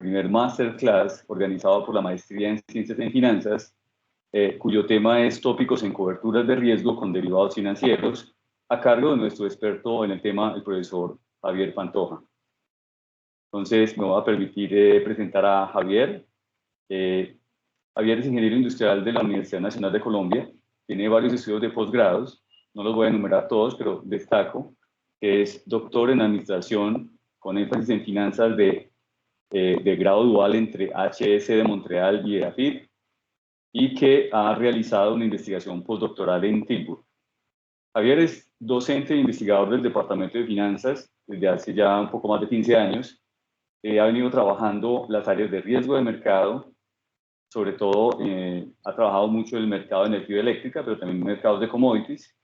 primer masterclass organizado por la Maestría en Ciencias en Finanzas, cuyo tema es tópicos en coberturas de riesgo con derivados financieros, a cargo de nuestro experto en el tema, el profesor Javier Pantoja. Entonces, me voy a permitir presentar a Javier. Javier es ingeniero industrial de la Universidad Nacional de Colombia, tiene varios estudios de posgrados, no los voy a enumerar todos, pero destaco que es doctor en administración con énfasis en finanzas de grado dual entre HS de Montreal y EAFIT, y que ha realizado una investigación postdoctoral en Tilburg. Javier es docente e investigador del Departamento de Finanzas desde hace ya un poco más de 15 años. Ha venido trabajando las áreas de riesgo de mercado, sobre todo ha trabajado mucho en el mercado de energía eléctrica, pero también en mercados de commodities.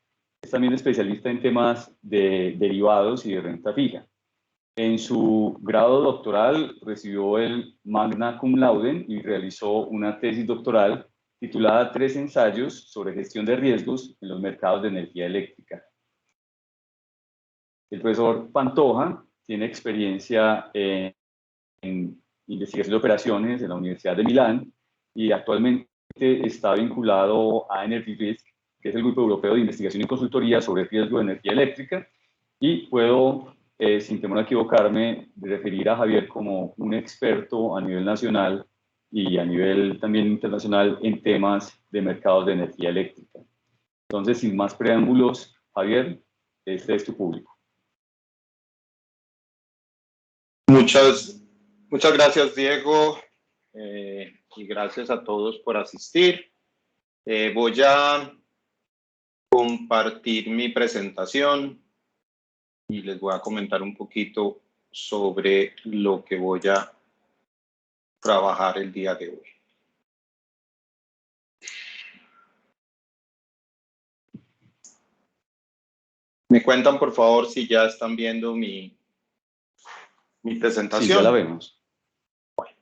Es también especialista en temas de derivados y de renta fija. En su grado doctoral recibió el Magna Cum Laude y realizó una tesis doctoral titulada 3 ensayos sobre gestión de riesgos en los mercados de energía eléctrica. El profesor Pantoja tiene experiencia en investigación de operaciones en la Universidad de Milán y actualmente está vinculado a Energy Risk, que es el grupo europeo de investigación y consultoría sobre riesgo de energía eléctrica, y puedo, sin temor a equivocarme, referir a Javier como un experto a nivel nacional y a nivel también internacional en temas de mercados de energía eléctrica. Entonces, sin más preámbulos, Javier, este es tu público. Muchas gracias, Diego, y gracias a todos por asistir. Voy a compartir mi presentación y les voy a comentar un poquito sobre lo que voy a trabajar el día de hoy. ¿Me cuentan, por favor, si ya están viendo mi presentación? Sí, ya la vemos. Bueno.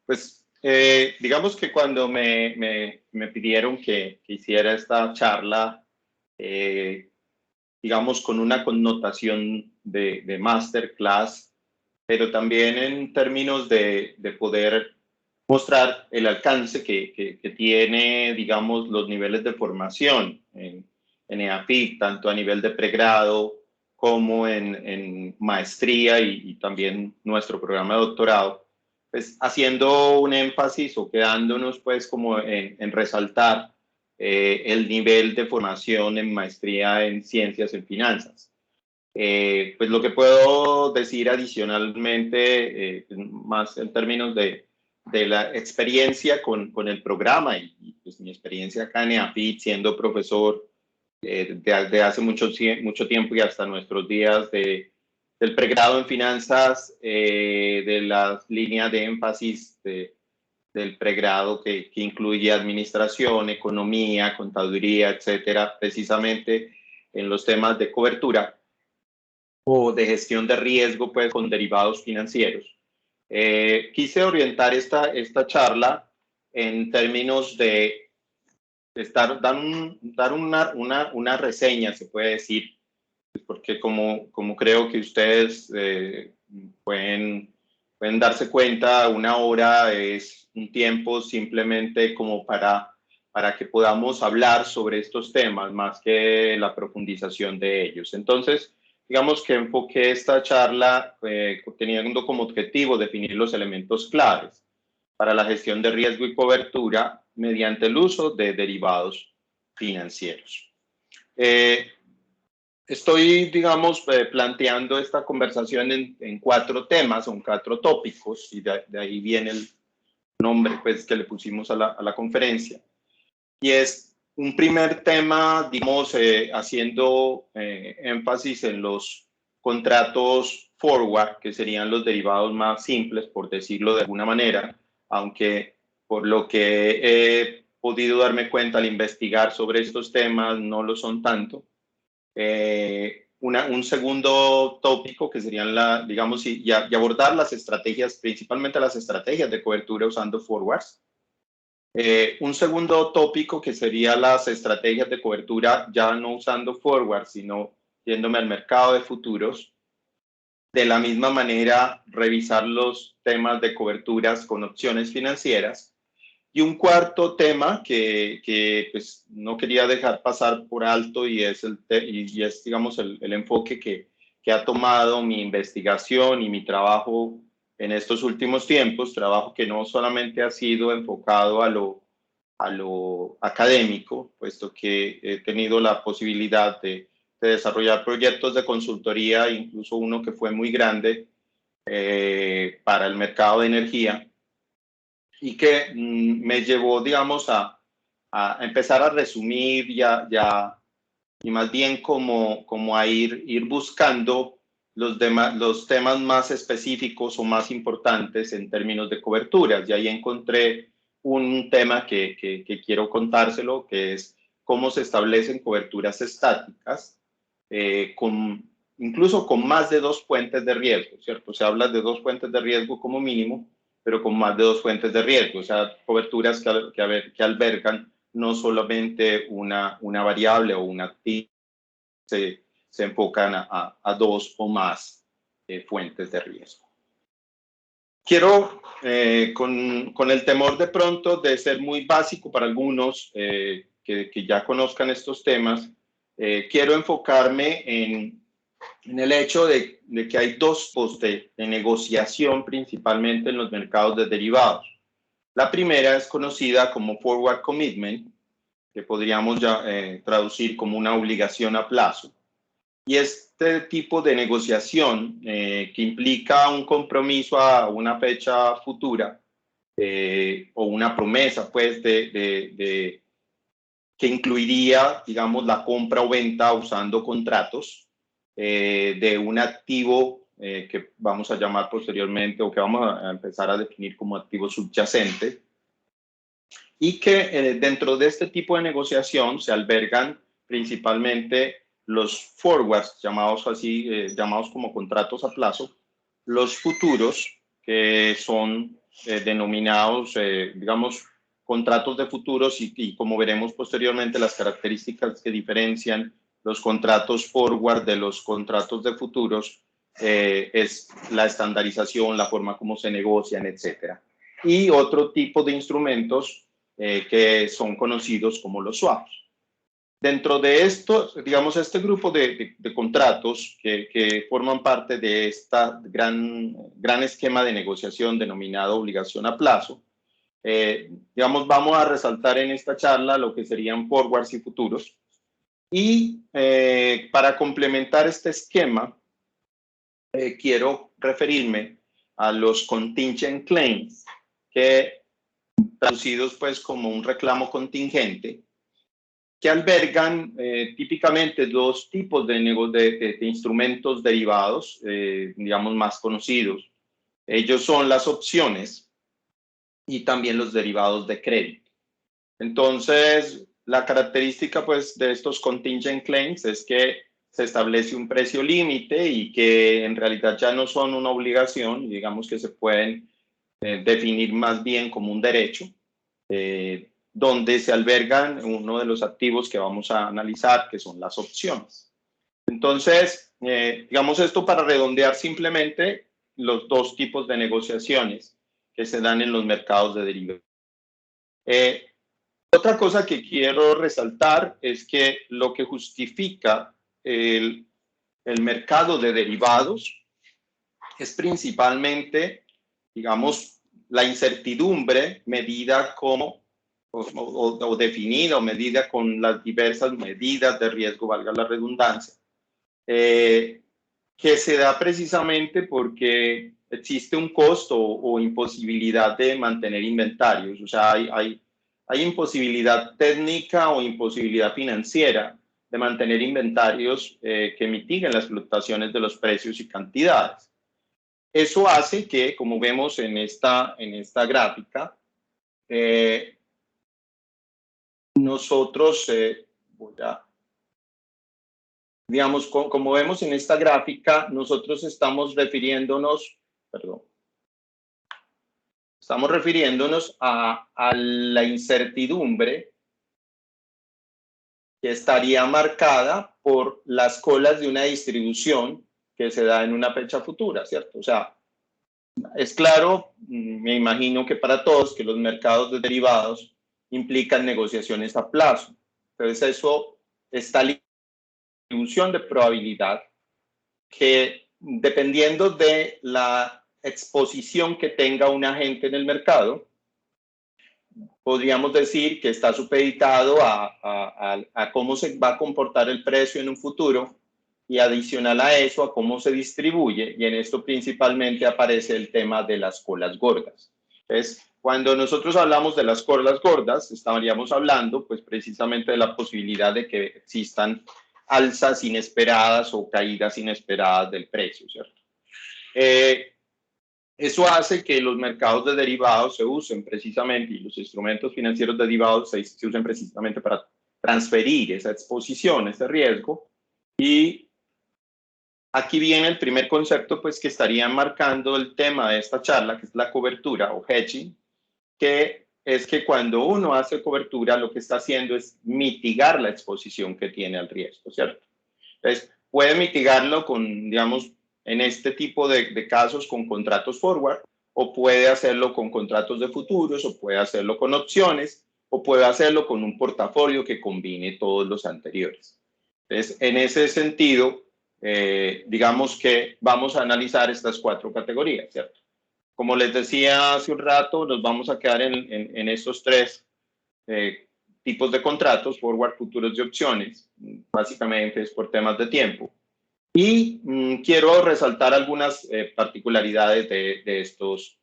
Pues digamos que cuando me pidieron que hiciera esta charla, digamos con una connotación de masterclass, pero también en términos de poder mostrar el alcance que tiene, digamos, los niveles de formación en EAFIT, tanto a nivel de pregrado como en maestría y también nuestro programa de doctorado, pues haciendo un énfasis o quedándonos pues como en resaltar el nivel de formación en maestría en ciencias en finanzas. Pues lo que puedo decir adicionalmente, más en términos de la experiencia con el programa y pues mi experiencia acá en EAFIT siendo profesor de hace mucho tiempo y hasta nuestros días del pregrado en finanzas, de las líneas de énfasis del pregrado que incluye administración, economía, contaduría, etcétera, precisamente en los temas de cobertura o de gestión de riesgo pues con derivados financieros. Quise orientar esta charla en términos de dar una reseña, se puede decir, porque como creo que ustedes pueden darse cuenta, una hora es un tiempo simplemente como para que podamos hablar sobre estos temas más que la profundización de ellos. Entonces, digamos que enfoqué esta charla teniendo como objetivo definir los elementos claves para la gestión de riesgo y cobertura mediante el uso de derivados financieros. Estoy, digamos, planteando esta conversación en 4 temas, son 4 tópicos, y de ahí viene el nombre pues, que le pusimos a la conferencia. Y es un primer tema, digamos, haciendo énfasis en los contratos forward, que serían los derivados más simples, por decirlo de alguna manera, aunque por lo que he podido darme cuenta al investigar sobre estos temas, no lo son tanto. Un segundo tópico que serían, digamos, y abordar las estrategias, principalmente las estrategias de cobertura usando forwards. Un segundo tópico que sería las estrategias de cobertura ya no usando forwards, sino yéndome al mercado de futuros. De la misma manera, revisar los temas de coberturas con opciones financieras. Y un cuarto tema que pues, no quería dejar pasar por alto y es, digamos, el enfoque que ha tomado mi investigación y mi trabajo en estos últimos tiempos, trabajo que no solamente ha sido enfocado a lo académico, puesto que he tenido la posibilidad de desarrollar proyectos de consultoría, incluso uno que fue muy grande para el mercado de energía, y que me llevó, digamos, a empezar a resumir y más bien como a ir buscando los temas más específicos o más importantes en términos de coberturas. Y ahí encontré un tema que quiero contárselo, que es cómo se establecen coberturas estáticas, incluso con más de 2 fuentes de riesgo, ¿cierto? Se habla de 2 fuentes de riesgo como mínimo, pero con más de 2 fuentes de riesgo, o sea, coberturas que albergan no solamente una variable o un activo, se enfocan a 2 o más fuentes de riesgo. Quiero, con el temor de pronto de ser muy básico para algunos que ya conozcan estos temas, quiero enfocarme en el hecho de que hay 2 tipos de negociación principalmente en los mercados de derivados. La primera es conocida como forward commitment, que podríamos ya, traducir como una obligación a plazo. Y este tipo de negociación que implica un compromiso a una fecha futura o una promesa, pues, que incluiría, digamos, la compra o venta usando contratos de un activo que vamos a llamar posteriormente o que vamos a empezar a definir como activo subyacente, y que dentro de este tipo de negociación se albergan principalmente los forwards, llamados así, llamados como contratos a plazo, los futuros, que son denominados, digamos, contratos de futuros y como veremos posteriormente, las características que diferencian los contratos forward de los contratos de futuros es la estandarización, la forma como se negocian, etcétera. Y otro tipo de instrumentos que son conocidos como los swaps. Dentro de esto, digamos, este grupo de contratos que forman parte de este gran esquema de negociación denominado obligación a plazo, digamos, vamos a resaltar en esta charla lo que serían forwards y futuros. Y para complementar este esquema, quiero referirme a los contingent claims, que traducidos pues como un reclamo contingente, que albergan típicamente 2 tipos de instrumentos derivados, digamos, más conocidos. Ellos son las opciones y también los derivados de crédito. Entonces, la característica pues de estos contingent claims es que se establece un precio límite y que en realidad ya no son una obligación, digamos que se pueden definir más bien como un derecho, donde se albergan uno de los activos que vamos a analizar, que son las opciones. Entonces, digamos esto para redondear simplemente los 2 tipos de negociaciones que se dan en los mercados de derivados. Otra cosa que quiero resaltar es que lo que justifica el mercado de derivados es principalmente, digamos, la incertidumbre medida como, o definida o medida con las diversas medidas de riesgo, valga la redundancia, que se da precisamente porque existe un costo o imposibilidad de mantener inventarios. O sea, hay imposibilidad técnica o imposibilidad financiera de mantener inventarios que mitiguen las fluctuaciones de los precios y cantidades. Eso hace que, como vemos en esta gráfica, nosotros, digamos, como vemos en esta gráfica, nosotros estamos refiriéndonos, a la incertidumbre que estaría marcada por las colas de una distribución que se da en una fecha futura, ¿cierto? O sea, es claro, me imagino que para todos, que los mercados de derivados implican negociaciones a plazo. Entonces, eso está la distribución de probabilidad que, dependiendo de la exposición que tenga un agente en el mercado, podríamos decir que está supeditado a cómo se va a comportar el precio en un futuro, y adicional a eso, a cómo se distribuye, y en esto principalmente aparece el tema de las colas gordas. Entonces, cuando nosotros hablamos de las colas gordas, estaríamos hablando pues precisamente de la posibilidad de que existan alzas inesperadas o caídas inesperadas del precio, ¿cierto? Eso hace que los mercados de derivados se usen precisamente, y los instrumentos financieros derivados se usen precisamente para transferir esa exposición, ese riesgo. Y aquí viene el primer concepto pues, que estaría marcando el tema de esta charla, que es la cobertura o hedging, que es que cuando uno hace cobertura, lo que está haciendo es mitigar la exposición que tiene al riesgo, ¿cierto? Entonces, puede mitigarlo con, digamos, en este tipo de casos con contratos forward, o puede hacerlo con contratos de futuros, o puede hacerlo con opciones, o puede hacerlo con un portafolio que combine todos los anteriores. Entonces, en ese sentido, digamos que vamos a analizar estas 4 categorías, ¿cierto? Como les decía hace un rato, nos vamos a quedar en estos 3 tipos de contratos, forward, futuros y opciones. Básicamente es por temas de tiempo. Y quiero resaltar algunas particularidades de estos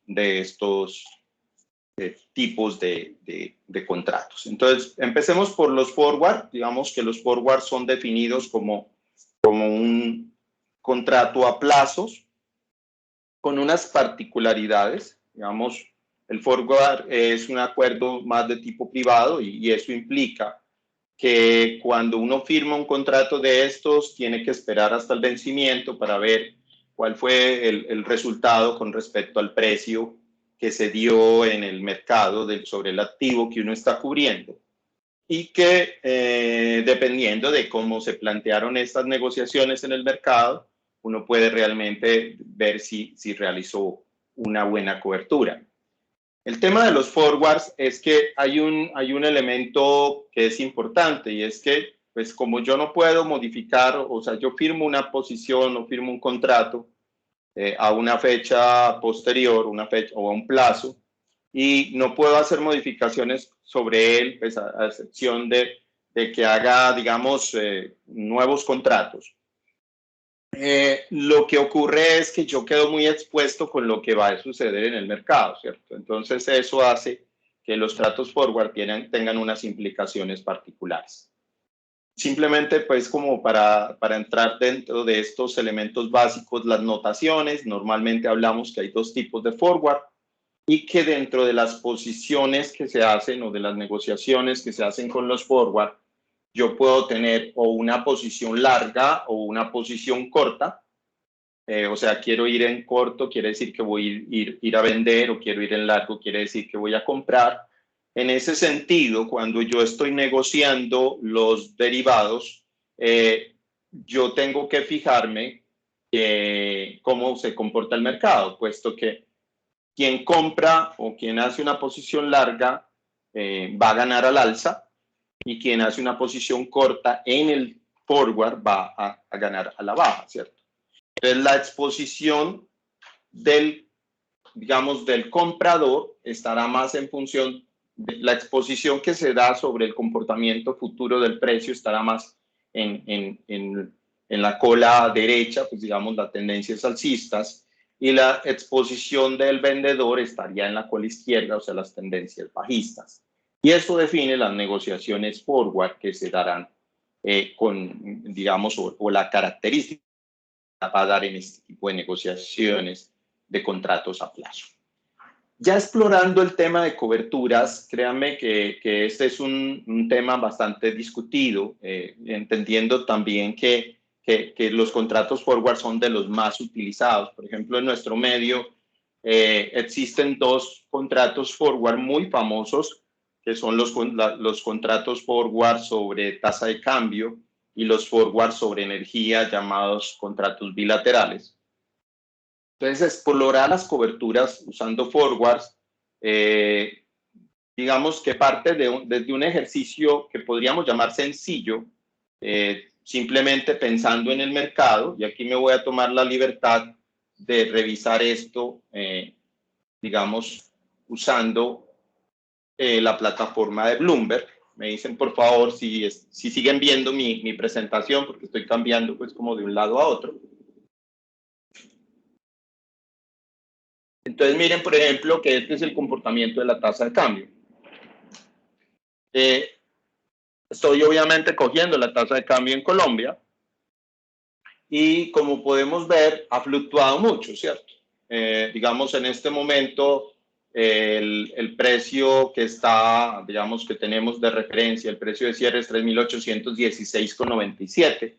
tipos de contratos. Entonces, empecemos por los forward. Digamos que los forward son definidos como un contrato a plazos con unas particularidades. Digamos, el forward es un acuerdo más de tipo privado, y eso implica que cuando uno firma un contrato de estos, tiene que esperar hasta el vencimiento para ver cuál fue el resultado con respecto al precio que se dio en el mercado sobre el activo que uno está cubriendo. Y que dependiendo de cómo se plantearon estas negociaciones en el mercado, uno puede realmente ver si realizó una buena cobertura. El tema de los forwards es que hay un elemento que es importante, y es que, pues como yo no puedo modificar, o sea, yo firmo una posición o firmo un contrato a una fecha posterior, una fecha o a un plazo, y no puedo hacer modificaciones sobre él, pues a excepción de que haga, digamos, nuevos contratos. Lo que ocurre es que yo quedo muy expuesto con lo que va a suceder en el mercado, ¿cierto? Entonces eso hace que los tratos forward tengan unas implicaciones particulares. Simplemente pues como para entrar dentro de estos elementos básicos, las notaciones, normalmente hablamos que hay 2 tipos de forward, y que dentro de las posiciones que se hacen o de las negociaciones que se hacen con los forward, yo puedo tener o una posición larga o una posición corta. O sea, quiero ir en corto, quiere decir que voy a ir a vender, o quiero ir en largo, quiere decir que voy a comprar. En ese sentido, cuando yo estoy negociando los derivados, yo tengo que fijarme cómo se comporta el mercado, puesto que quien compra o quien hace una posición larga va a ganar al alza, y quien hace una posición corta en el forward va a ganar a la baja, ¿cierto? Entonces, la exposición del comprador estará más en función de la exposición que se da sobre el comportamiento futuro del precio, estará más en la cola derecha, pues digamos, las tendencias alcistas, y la exposición del vendedor estaría en la cola izquierda, o sea, las tendencias bajistas. Y eso define las negociaciones forward que se darán digamos, o la característica que va a dar en este tipo de negociaciones de contratos a plazo. Ya explorando el tema de coberturas, créanme que este es un tema bastante discutido, entendiendo también que los contratos forward son de los más utilizados. Por ejemplo, en nuestro medio existen 2 contratos forward muy famosos, que son los contratos forward sobre tasa de cambio, y los forwards sobre energía llamados contratos bilaterales. Entonces, explorar las coberturas usando forwards, digamos que parte desde un ejercicio que podríamos llamar sencillo, simplemente pensando en el mercado, y aquí me voy a tomar la libertad de revisar esto, digamos, usando la plataforma de Bloomberg. Me dicen, por favor, si siguen viendo mi presentación, porque estoy cambiando pues como de un lado a otro. Entonces, miren, por ejemplo, que este es el comportamiento de la tasa de cambio. Estoy obviamente cogiendo la tasa de cambio en Colombia y como podemos ver, ha fluctuado mucho, ¿cierto? Digamos, en este momento, el precio que está, digamos, que tenemos de referencia, el precio de cierre es 3.816,97,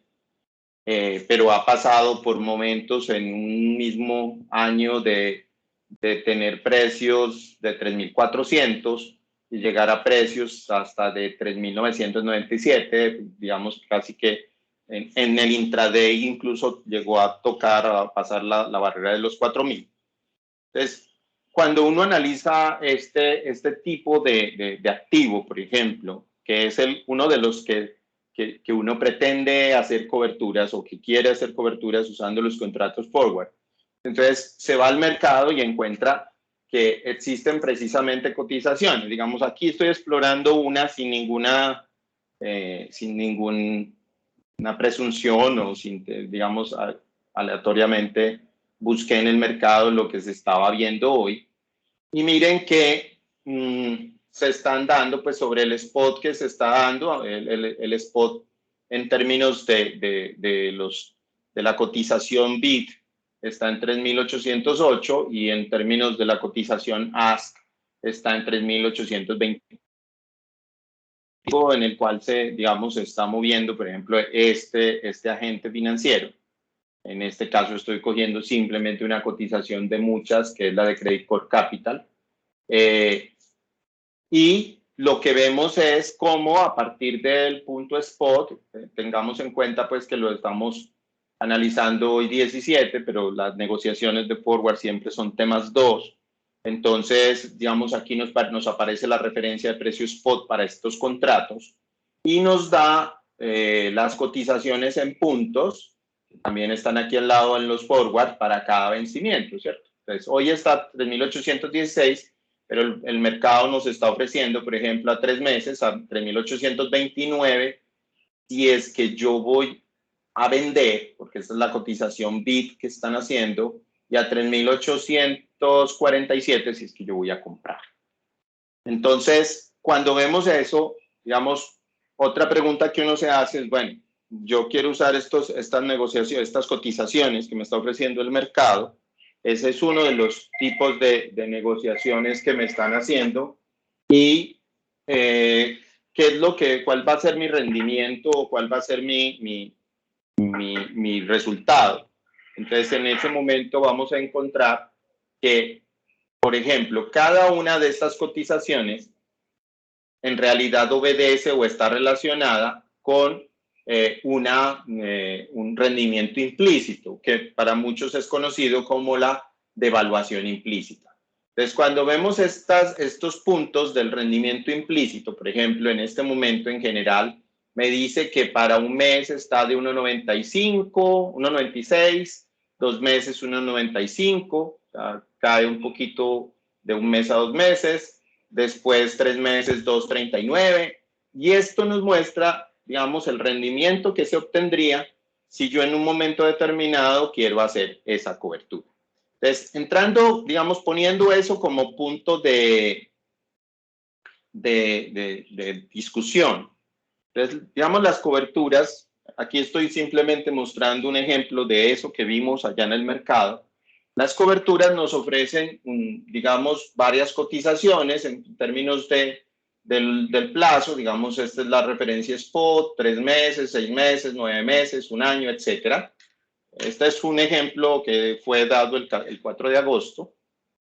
pero ha pasado por momentos en un mismo año de tener precios de 3.400 y llegar a precios hasta de 3.997, digamos, casi que en el intraday incluso llegó a tocar, a pasar la barrera de los 4.000. Entonces, cuando uno analiza este tipo de activo, por ejemplo, que es uno de los que uno pretende hacer coberturas o que quiere hacer coberturas usando los contratos forward, entonces se va al mercado y encuentra que existen precisamente cotizaciones. Digamos, aquí estoy explorando una sin ninguna presunción o sin, digamos, aleatoriamente busqué en el mercado lo que se estaba viendo hoy. Y miren que se están dando, pues sobre el spot que se está dando, el spot en términos de la cotización BIT está en 3.808 y en términos de la cotización ASK está en 3.820, en el cual digamos, se está moviendo, por ejemplo, este agente financiero. En este caso estoy cogiendo simplemente una cotización de muchas, que es la de Credit Corp Capital. Y lo que vemos es cómo a partir del punto spot, tengamos en cuenta pues que lo estamos analizando hoy 17, pero las negociaciones de forward siempre son temas 2. Entonces, digamos, aquí nos aparece la referencia de precio spot para estos contratos y nos da las cotizaciones en puntos, que también están aquí al lado en los forward para cada vencimiento, ¿cierto? Entonces, hoy está 3.816, pero el mercado nos está ofreciendo, por ejemplo, a 3 meses, a 3.829, y es que yo voy a vender, porque esta es la cotización BIT que están haciendo, y a 3.847 si es que yo voy a comprar. Entonces, cuando vemos eso, digamos, otra pregunta que uno se hace es, bueno, yo quiero usar estas negociaciones, estas cotizaciones que me está ofreciendo el mercado. Ese es uno de los tipos de negociaciones que me están haciendo y cuál va a ser mi rendimiento o cuál va a ser mi resultado. Entonces, en ese momento vamos a encontrar que, por ejemplo, cada una de estas cotizaciones en realidad obedece o está relacionada con un rendimiento implícito, que para muchos es conocido como la devaluación implícita. Entonces, cuando vemos estos puntos del rendimiento implícito, por ejemplo, en este momento en general, me dice que para un mes está de 1.95, 1.96, 2 meses 1.95, o sea, cae un poquito de un mes a 2 meses, después 3 meses 2.39, y esto nos muestra, digamos, el rendimiento que se obtendría si yo en un momento determinado quiero hacer esa cobertura. Entonces, entrando, digamos, poniendo eso como punto de discusión. Entonces, digamos, las coberturas, aquí estoy simplemente mostrando un ejemplo de eso que vimos allá en el mercado. Las coberturas nos ofrecen, digamos, varias cotizaciones en términos del plazo. Digamos, esta es la referencia spot, 3 meses, 6 meses, 9 meses, 1 año, etcétera. Este es un ejemplo que fue dado el 4 de agosto.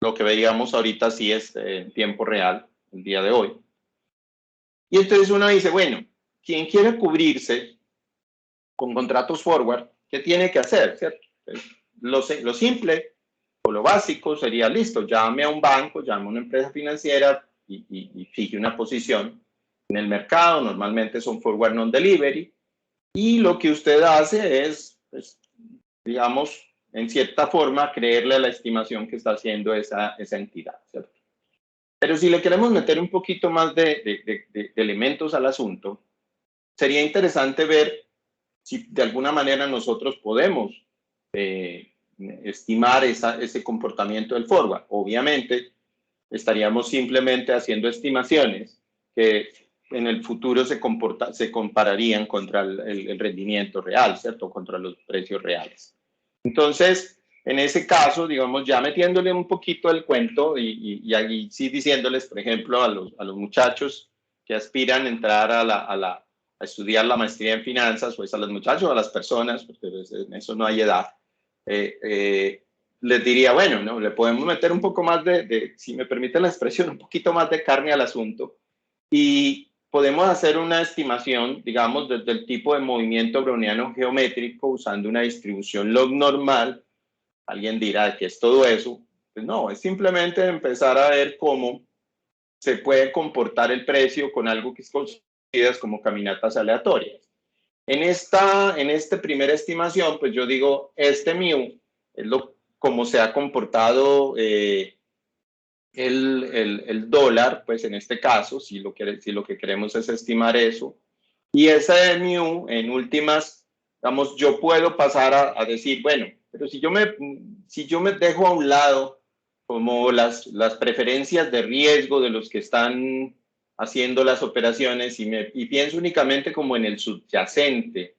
Lo que veíamos ahorita sí es en tiempo real, el día de hoy. Y entonces uno dice, bueno, quien quiera cubrirse con contratos forward, ¿qué tiene que hacer? ¿Cierto? Lo simple o lo básico sería, listo, llame a un banco, llame a una empresa financiera y fije una posición en el mercado. Normalmente son forward non-delivery. Y lo que usted hace es, pues, digamos, en cierta forma, creerle a la estimación que está haciendo esa entidad, ¿cierto? Pero si le queremos meter un poquito más de elementos al asunto, sería interesante ver si de alguna manera nosotros podemos estimar ese comportamiento del forward. Obviamente, estaríamos simplemente haciendo estimaciones que en el futuro se compararían contra el rendimiento real, ¿cierto? Contra los precios reales. Entonces, en ese caso, digamos, ya metiéndole un poquito el cuento y ahí sí diciéndoles, por ejemplo, a los muchachos que aspiran a entrar a estudiar la maestría en finanzas, pues a los muchachos, a las personas, porque en eso no hay edad, les diría, bueno, ¿no? Le podemos meter un poco más si me permite la expresión, un poquito más de carne al asunto y podemos hacer una estimación, digamos, desde el tipo de movimiento browniano geométrico usando una distribución log normal. Alguien dirá, ¿qué es todo eso? Pues no, es simplemente empezar a ver cómo se puede comportar el precio con algo que es conocido como caminatas aleatorias. En esta primera estimación, pues yo digo, mu es como se ha comportado el dólar, pues en este caso, si lo que queremos es estimar eso. Y ese mu, en últimas, digamos, yo puedo pasar a decir, bueno, pero si yo me dejo a un lado como las preferencias de riesgo de los que están haciendo las operaciones y pienso únicamente como en el subyacente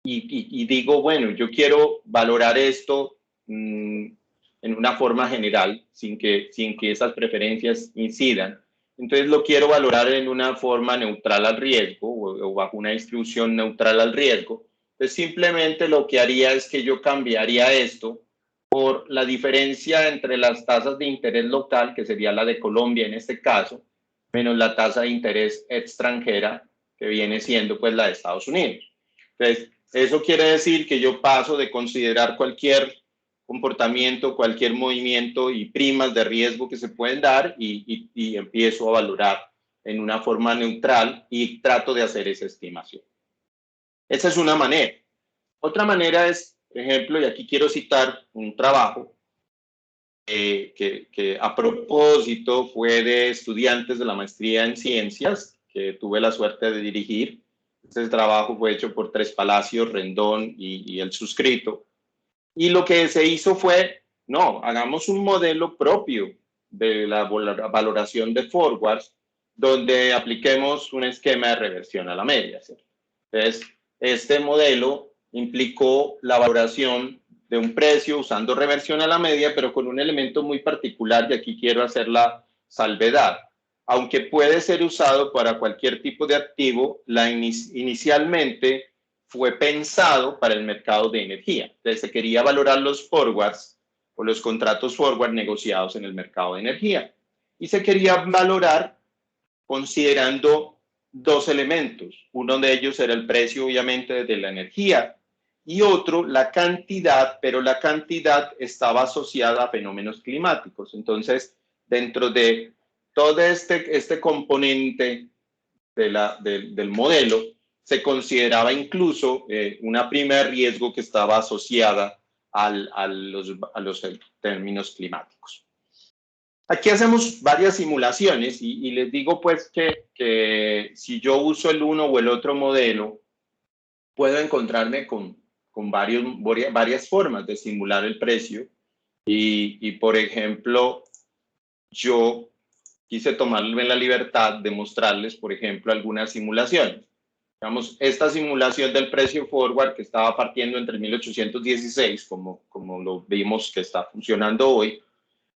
y digo, bueno, yo quiero valorar esto en una forma general, sin que esas preferencias incidan. Entonces lo quiero valorar en una forma neutral al riesgo o bajo una distribución neutral al riesgo. Entonces simplemente lo que haría es que yo cambiaría esto por la diferencia entre las tasas de interés local, que sería la de Colombia en este caso, menos la tasa de interés extranjera, que viene siendo pues la de Estados Unidos. Entonces, eso quiere decir que yo paso de considerar cualquier comportamiento, cualquier movimiento y primas de riesgo que se pueden dar y empiezo a valorar en una forma neutral y trato de hacer esa estimación. Esa es una manera. Otra manera es, por ejemplo, y aquí quiero citar un trabajo que a propósito fue de estudiantes de la maestría en ciencias, que tuve la suerte de dirigir. Este trabajo fue hecho por Tres Palacios, Rendón y el suscrito. Y lo que se hizo fue, no, hagamos un modelo propio de la valoración de forwards, donde apliquemos un esquema de reversión a la media, ¿cierto? Entonces, este modelo implicó la valoración de un precio usando reversión a la media, pero con un elemento muy particular, y aquí quiero hacer la salvedad. Aunque puede ser usado para cualquier tipo de activo, inicialmente fue pensado para el mercado de energía. Entonces se quería valorar los forwards o los contratos forward negociados en el mercado de energía. Y se quería valorar considerando dos elementos. Uno de ellos era el precio, obviamente, de la energía y otro, la cantidad, pero la cantidad estaba asociada a fenómenos climáticos. Entonces, dentro de todo este componente del modelo, se consideraba incluso una prima de riesgo que estaba asociada a los términos climáticos. Aquí hacemos varias simulaciones y les digo pues que si yo uso el uno o el otro modelo, puedo encontrarme con varias formas de simular el precio y por ejemplo, yo quise tomarme la libertad de mostrarles, por ejemplo, algunas simulaciones. Digamos, esta simulación del precio forward que estaba partiendo entre 1816, como lo vimos que está funcionando hoy,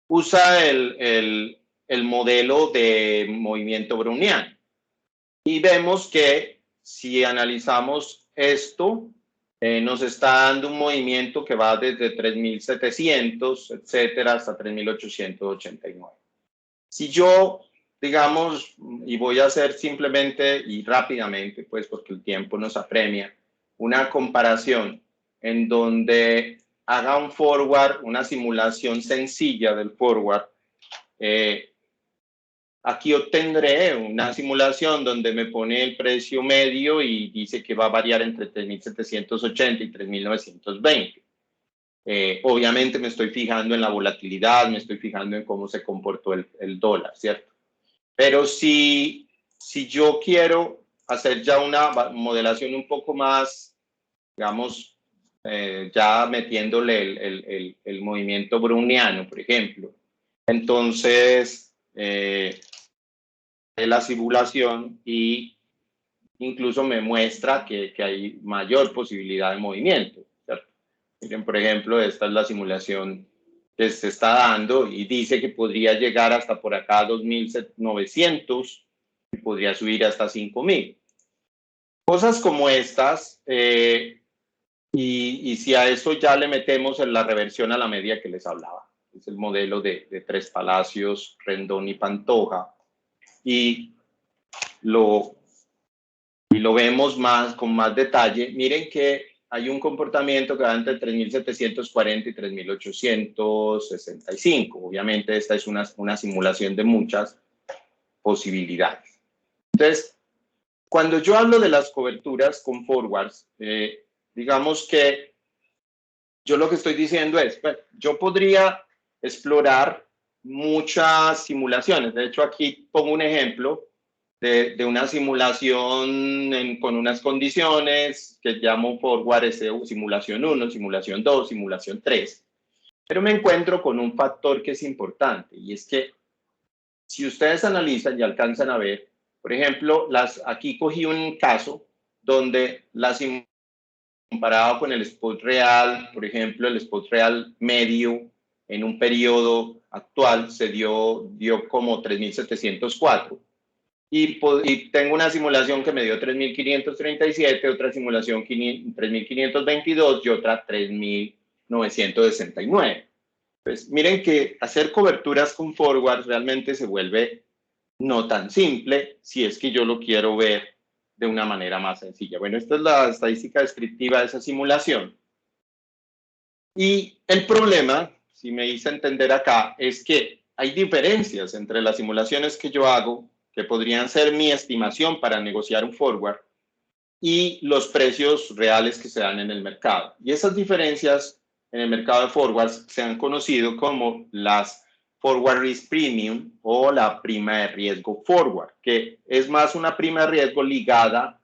usa el modelo de movimiento browniano. Y vemos que si analizamos esto, nos está dando un movimiento que va desde 3.700, etcétera, hasta 3.889. Si yo, digamos, y voy a hacer simplemente y rápidamente, pues porque el tiempo nos apremia, una comparación en donde haga un forward, una simulación sencilla del forward, aquí obtendré una simulación donde me pone el precio medio y dice que va a variar entre 3.780 y 3.920. Obviamente me estoy fijando en la volatilidad, me estoy fijando en cómo se comportó el dólar, ¿cierto? Pero si yo quiero hacer ya una modelación un poco más, digamos, ya metiéndole el movimiento browniano, por ejemplo, entonces la simulación y incluso me muestra que hay mayor posibilidad de movimiento, ¿cierto? Miren, por ejemplo, esta es la simulación que se está dando y dice que podría llegar hasta por acá a 2.900 y podría subir hasta 5.000. Cosas como estas, y si a eso ya le metemos en la reversión a la media que les hablaba, es el modelo de Tres Palacios, Rendón y Pantoja, y lo vemos con más detalle. Miren que hay un comportamiento que va entre 3.740 y 3.865. Obviamente esta es una simulación de muchas posibilidades. Entonces, cuando yo hablo de las coberturas con forwards, digamos que yo lo que estoy diciendo es, bueno, yo podría explorar muchas simulaciones. De hecho, aquí pongo un ejemplo de una simulación con unas condiciones que llamo forward simulación 1, simulación 2, simulación 3. Pero me encuentro con un factor que es importante y es que si ustedes analizan y alcanzan a ver, por ejemplo, aquí cogí un caso donde la simulación comparado con el spot real, por ejemplo, el spot real medio en un periodo actual se dio como 3.704. Y tengo una simulación que me dio 3.537, otra simulación 3.522 y otra 3.969. Pues miren que hacer coberturas con forwards realmente se vuelve no tan simple si es que yo lo quiero ver de una manera más sencilla. Bueno, esta es la estadística descriptiva de esa simulación. Y el problema, si me hice entender acá, es que hay diferencias entre las simulaciones que yo hago, que podrían ser mi estimación para negociar un forward, y los precios reales que se dan en el mercado. Y esas diferencias en el mercado de forwards se han conocido como las forward risk premium o la prima de riesgo forward, que es más una prima de riesgo ligada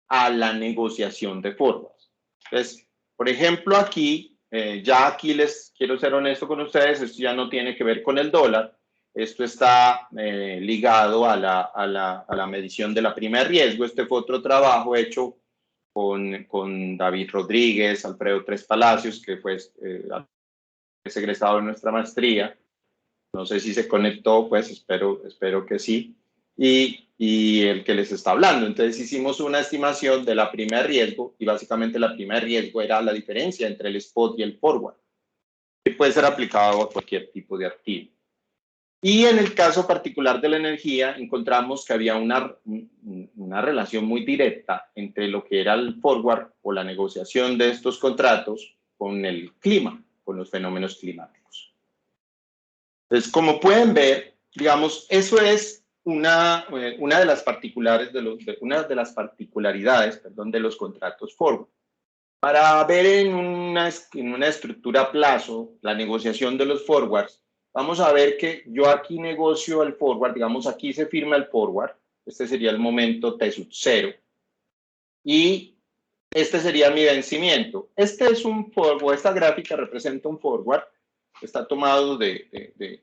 a la negociación de forwards. Entonces, por ejemplo, aquí, ya aquí les quiero ser honesto con ustedes, esto ya no tiene que ver con el dólar, esto está ligado a la medición de la prima de riesgo. Este fue otro trabajo hecho con David Rodríguez, Alfredo Tres Palacios, que fue egresado de nuestra maestría. No sé si se conectó, pues espero que sí. Y el que les está hablando. Entonces hicimos una estimación de la prima de riesgo y básicamente la prima de riesgo era la diferencia entre el spot y el forward, que puede ser aplicado a cualquier tipo de activo. Y en el caso particular de la energía, encontramos que había una relación muy directa entre lo que era el forward o la negociación de estos contratos con el clima, con los fenómenos climáticos. Entonces, como pueden ver, digamos, eso es una de las particularidades de los contratos forward. Para ver en una estructura a plazo la negociación de los forwards, vamos a ver que yo aquí negocio el forward, digamos aquí se firma el forward, este sería el momento T0 y este sería mi vencimiento. Este es un forward, esta gráfica representa un forward, está tomado de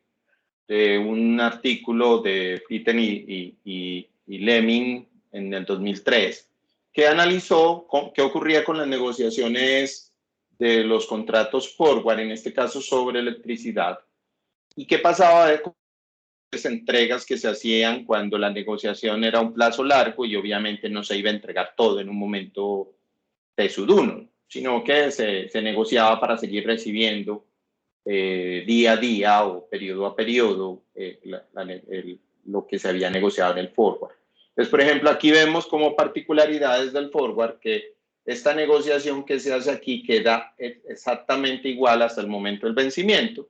un artículo de Fritten y Lemming en el 2003, que analizó qué ocurría con las negociaciones de los contratos forward, en este caso sobre electricidad, y qué pasaba con las entregas que se hacían cuando la negociación era un plazo largo y obviamente no se iba a entregar todo en un momento T+1, sino que se negociaba para seguir recibiendo día a día o periodo a periodo lo que se había negociado en el forward. Entonces, por ejemplo, aquí vemos como particularidades del forward que esta negociación que se hace aquí queda exactamente igual hasta el momento del vencimiento,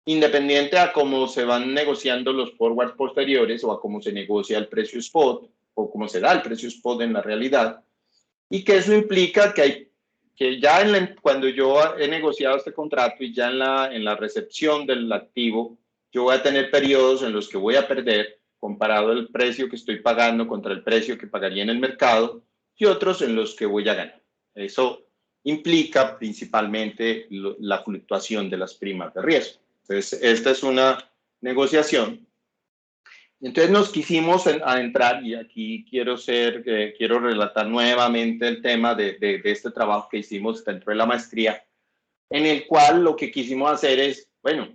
independiente a cómo se van negociando los forwards posteriores o a cómo se negocia el precio spot o cómo se da el precio spot en la realidad, y que eso implica que ya cuando yo he negociado este contrato y ya en la recepción del activo, yo voy a tener periodos en los que voy a perder comparado el precio que estoy pagando contra el precio que pagaría en el mercado y otros en los que voy a ganar. Eso implica principalmente la fluctuación de las primas de riesgo. Entonces, esta es una negociación. Entonces nos quisimos adentrar, y aquí quiero relatar nuevamente el tema de este trabajo que hicimos dentro de la maestría, en el cual lo que quisimos hacer es, bueno,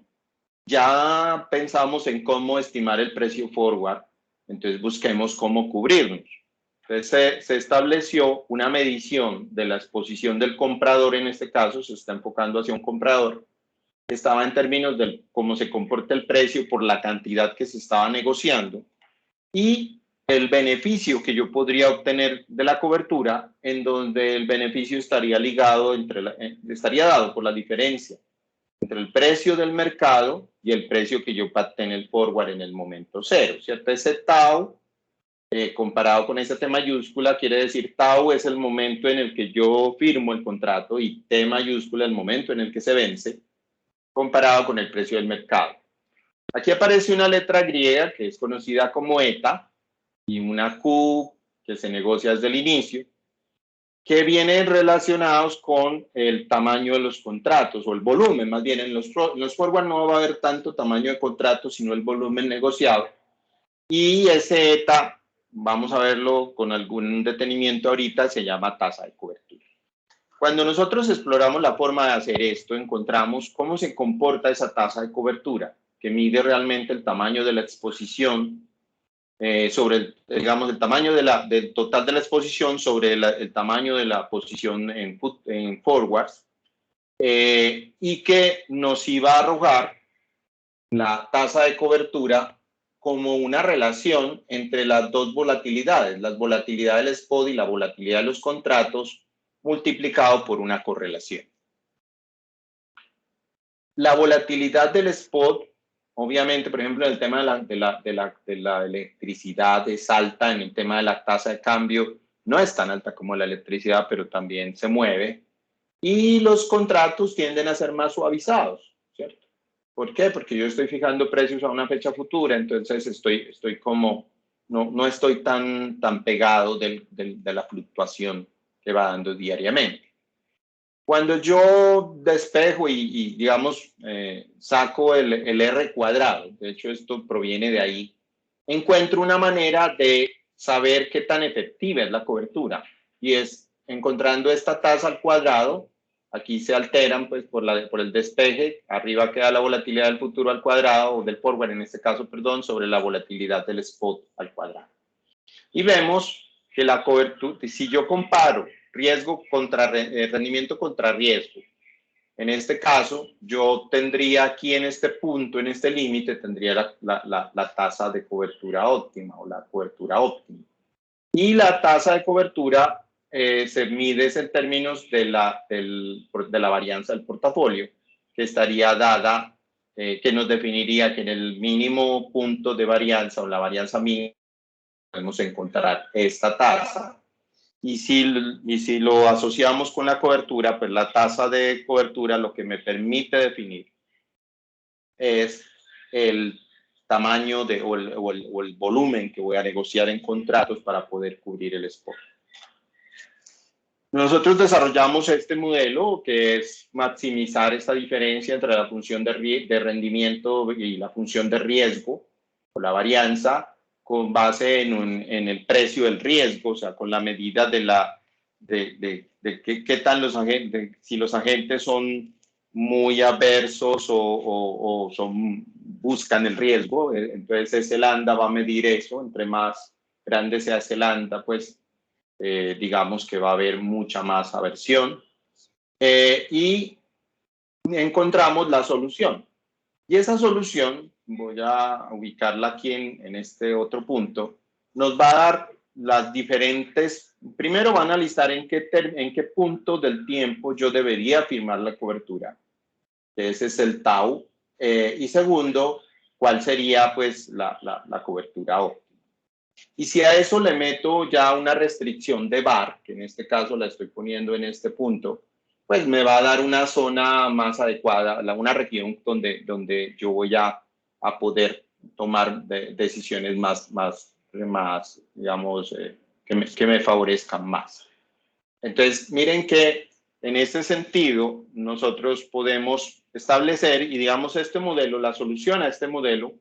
ya pensamos en cómo estimar el precio forward, entonces busquemos cómo cubrirnos. Entonces se estableció una medición de la exposición del comprador, en este caso se está enfocando hacia un comprador, estaba en términos de cómo se comporta el precio por la cantidad que se estaba negociando y el beneficio que yo podría obtener de la cobertura, en donde el beneficio estaría ligado, estaría dado por la diferencia entre el precio del mercado y el precio que yo pacté en el forward en el momento cero, ¿cierto? Ese tau, comparado con esa T mayúscula, quiere decir tau es el momento en el que yo firmo el contrato y T mayúscula el momento en el que se vence, comparado con el precio del mercado. Aquí aparece una letra griega que es conocida como eta y una Q que se negocia desde el inicio, que vienen relacionados con el tamaño de los contratos o el volumen. Más bien en los forward no va a haber tanto tamaño de contratos, sino el volumen negociado. Y ese eta, vamos a verlo con algún detenimiento ahorita, se llama tasa de cobertura. Cuando nosotros exploramos la forma de hacer esto, encontramos cómo se comporta esa tasa de cobertura, que mide realmente el tamaño de la exposición sobre, digamos, el tamaño del total de la exposición sobre el tamaño de la posición en forwards, y que nos iba a arrojar la tasa de cobertura como una relación entre las dos volatilidades, la volatilidad del spot y la volatilidad de los contratos, multiplicado por una correlación. La volatilidad del spot, obviamente, por ejemplo, en el tema de la electricidad es alta, en el tema de la tasa de cambio no es tan alta como la electricidad, pero también se mueve. Y los contratos tienden a ser más suavizados, ¿cierto? ¿Por qué? Porque yo estoy fijando precios a una fecha futura, entonces estoy como, no estoy tan pegado de la fluctuación que va dando diariamente. Cuando yo despejo y digamos, saco el R cuadrado, de hecho esto proviene de ahí, encuentro una manera de saber qué tan efectiva es la cobertura. Y es encontrando esta tasa al cuadrado, aquí se alteran pues por el despeje, arriba queda la volatilidad del futuro al cuadrado, o del forward en este caso, perdón, sobre la volatilidad del spot al cuadrado. Y vemos que la cobertura, si yo comparo riesgo contra rendimiento contra riesgo, en este caso yo tendría aquí en este punto, en este límite, tendría la tasa de cobertura óptima o la cobertura óptima. Y la tasa de cobertura se mide en términos de la varianza del portafolio, que estaría dada, que nos definiría que en el mínimo punto de varianza o la varianza mínima podemos encontrar esta tasa. Y si lo asociamos con la cobertura, pues la tasa de cobertura lo que me permite definir es el tamaño o el volumen que voy a negociar en contratos para poder cubrir el spot. Nosotros desarrollamos este modelo que es maximizar esta diferencia entre la función de rendimiento y la función de riesgo o la varianza, con base en el precio del riesgo, o sea, con la medida de qué tan los agentes, si los agentes son muy adversos o buscan el riesgo, entonces ese lambda va a medir eso, entre más grande sea ese lambda, pues digamos que va a haber mucha más aversión, y encontramos la solución. Y esa solución, voy a ubicarla aquí en este otro punto, nos va a dar las diferentes primero va a analizar en qué punto del tiempo yo debería firmar la cobertura. Ese es el TAU. Y segundo, cuál sería pues la cobertura óptima. Y si a eso le meto ya una restricción de VaR, que en este caso la estoy poniendo en este punto, pues me va a dar una zona más adecuada, una región donde yo voy a poder tomar decisiones más digamos, que me favorezcan más. Entonces, miren que en ese sentido nosotros podemos establecer, y digamos este modelo, la solución a este modelo,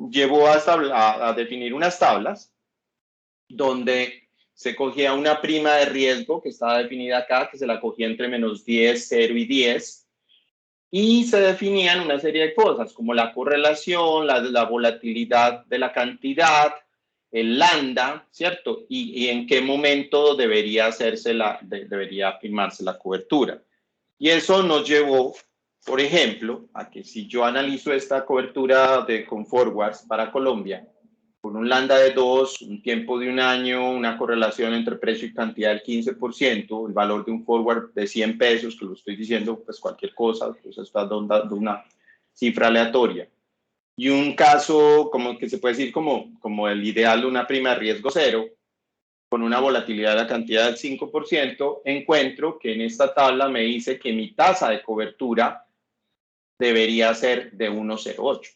llevó a definir unas tablas donde se cogía una prima de riesgo que estaba definida acá, que se la cogía entre menos 10, 0 y 10, y se definían una serie de cosas como la correlación, la volatilidad de la cantidad, el lambda, ¿cierto? Y en qué momento debería debería firmarse la cobertura. Y eso nos llevó, por ejemplo, a que si yo analizo esta cobertura con forwards para Colombia, con un lambda de 2, un tiempo de un año, una correlación entre precio y cantidad del 15%, el valor de un forward de 100 pesos, que lo estoy diciendo, pues cualquier cosa, pues está dando una cifra aleatoria. Y un caso como que se puede decir como el ideal de una prima de riesgo cero, con una volatilidad de la cantidad del 5%, encuentro que en esta tabla me dice que mi tasa de cobertura debería ser de 1,08.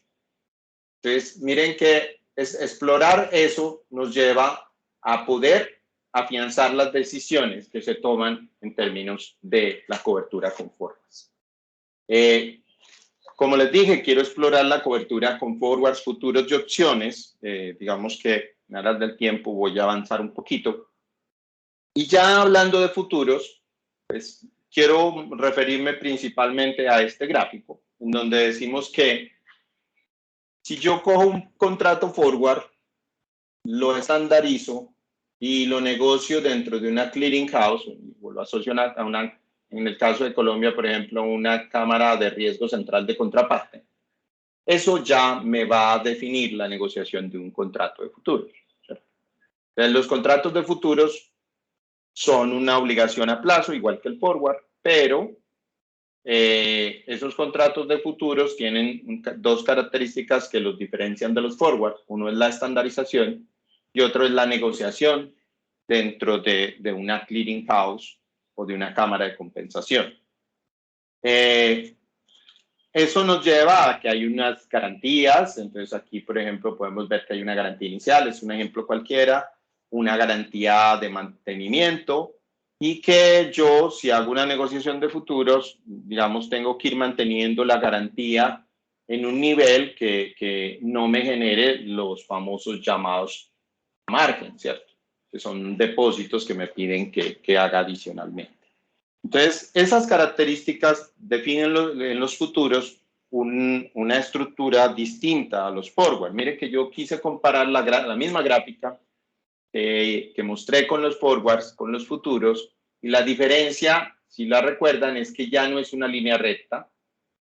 Entonces, miren que explorar eso nos lleva a poder afianzar las decisiones que se toman en términos de la cobertura con forwards. Como les dije, quiero explorar la cobertura con forwards, futuros y opciones. Digamos que en aras del tiempo voy a avanzar un poquito. Y ya hablando de futuros, pues quiero referirme principalmente a este gráfico, en donde decimos que si yo cojo un contrato forward, lo estandarizo y lo negocio dentro de una clearing house, lo asocio a una, en el caso de Colombia, por ejemplo, una cámara de riesgo central de contraparte, eso ya me va a definir la negociación de un contrato de futuros. Entonces, los contratos de futuros son una obligación a plazo, igual que el forward, pero esos contratos de futuros tienen dos características que los diferencian de los forward. Uno es la estandarización y otro es la negociación dentro de una clearing house o de una cámara de compensación. Eso nos lleva a que hay unas garantías. Entonces aquí, por ejemplo, podemos ver que hay una garantía inicial, es un ejemplo cualquiera, una garantía de mantenimiento, y que yo, si hago una negociación de futuros, digamos, tengo que ir manteniendo la garantía en un nivel que no me genere los famosos llamados margen, ¿cierto? Que son depósitos que me piden que haga adicionalmente. Entonces, esas características definen en los futuros una estructura distinta a los forward. Mire que yo quise comparar la misma gráfica que mostré con los forwards, con los futuros, y la diferencia, si la recuerdan, es que ya no es una línea recta,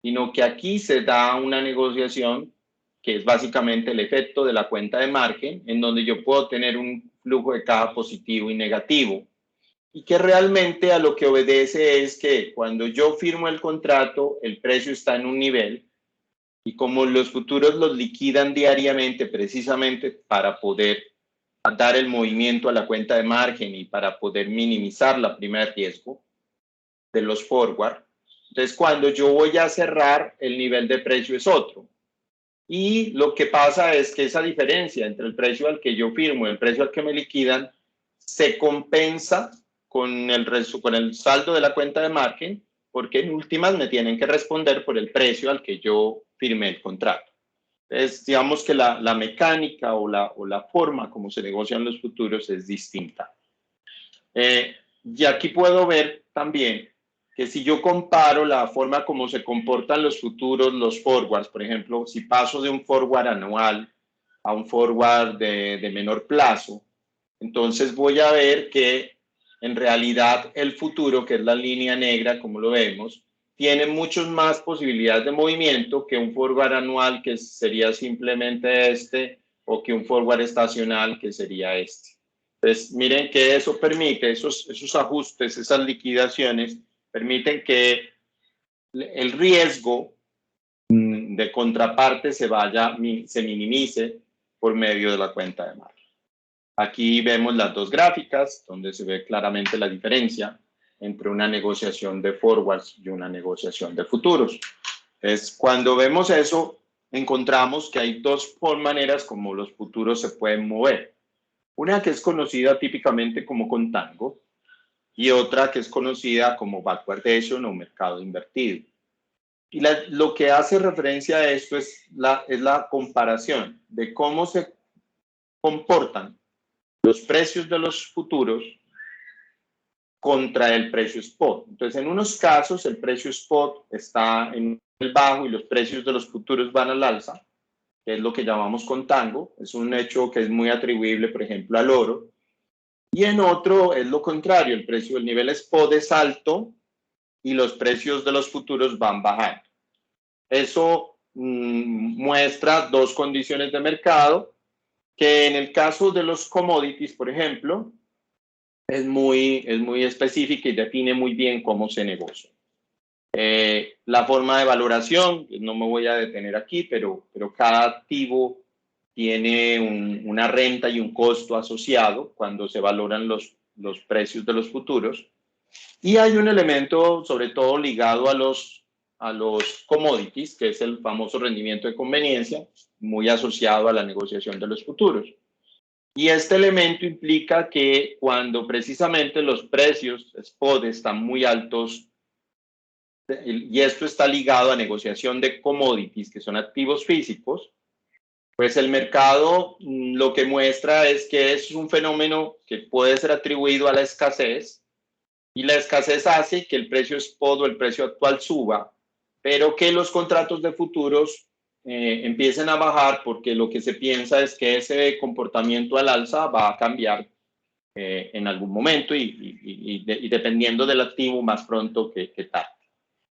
sino que aquí se da una negociación que es básicamente el efecto de la cuenta de margen, en donde yo puedo tener un flujo de caja positivo y negativo, y que realmente a lo que obedece es que cuando yo firmo el contrato, el precio está en un nivel, y como los futuros los liquidan diariamente precisamente para poder dar el movimiento a la cuenta de margen y para poder minimizar la prima de riesgo de los forward. Entonces, cuando yo voy a cerrar, el nivel de precio es otro. Y lo que pasa es que esa diferencia entre el precio al que yo firmo y el precio al que me liquidan se compensa con el saldo de la cuenta de margen, porque en últimas me tienen que responder por el precio al que yo firmé el contrato. Entonces, digamos que la mecánica o la forma como se negocian los futuros es distinta. Y aquí puedo ver también que si yo comparo la forma como se comportan los futuros, los forwards, por ejemplo, si paso de un forward anual a un forward de menor plazo, entonces voy a ver que en realidad el futuro, que es la línea negra, como lo vemos, tiene muchas más posibilidades de movimiento que un forward anual, que sería simplemente este, o que un forward estacional, que sería este. Entonces, miren que eso permite, esos ajustes, esas liquidaciones, permiten que el riesgo de contraparte se minimice por medio de la cuenta de margen. Aquí vemos las dos gráficas, donde se ve claramente la diferencia entre una negociación de forwards y una negociación de futuros. Entonces, cuando vemos eso, encontramos que hay dos maneras como los futuros se pueden mover. Una que es conocida típicamente como contango y otra que es conocida como backwardation o mercado invertido. Y lo que hace referencia a esto es la comparación de cómo se comportan los precios de los futuros contra el precio spot. Entonces, en unos casos el precio spot está en el bajo y los precios de los futuros van al alza, que es lo que llamamos contango. Es un hecho que es muy atribuible, por ejemplo, al oro. Y en otro es lo contrario, el precio del nivel spot es alto y los precios de los futuros van bajando. Eso muestra dos condiciones de mercado que en el caso de los commodities, por ejemplo, es muy específica y define muy bien cómo se negocia. La forma de valoración, no me voy a detener aquí, pero cada activo tiene una renta y un costo asociado cuando se valoran los precios de los futuros. Y hay un elemento, sobre todo ligado a los commodities, que es el famoso rendimiento de conveniencia, muy asociado a la negociación de los futuros. Y este elemento implica que cuando precisamente los precios spot están muy altos, y esto está ligado a negociación de commodities, que son activos físicos, pues el mercado lo que muestra es que es un fenómeno que puede ser atribuido a la escasez, y la escasez hace que el precio spot o el precio actual suba, pero que los contratos de futuros empiecen a bajar porque lo que se piensa es que ese comportamiento al alza va a cambiar en algún momento y dependiendo del activo más pronto que tarde.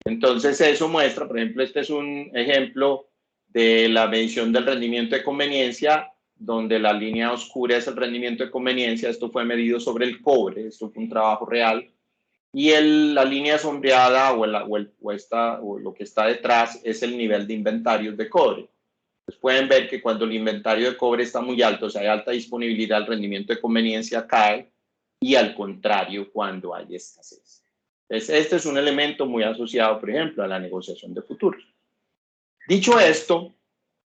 Entonces eso muestra, por ejemplo, este es un ejemplo de la medición del rendimiento de conveniencia, donde la línea oscura es el rendimiento de conveniencia. Esto fue medido sobre el cobre, esto fue un trabajo real. Y la línea sombreada o lo que está detrás es el nivel de inventarios de cobre. Pues pueden ver que cuando el inventario de cobre está muy alto, o sea, hay alta disponibilidad, el rendimiento de conveniencia cae, y al contrario cuando hay escasez. Entonces, este es un elemento muy asociado, por ejemplo, a la negociación de futuros. Dicho esto,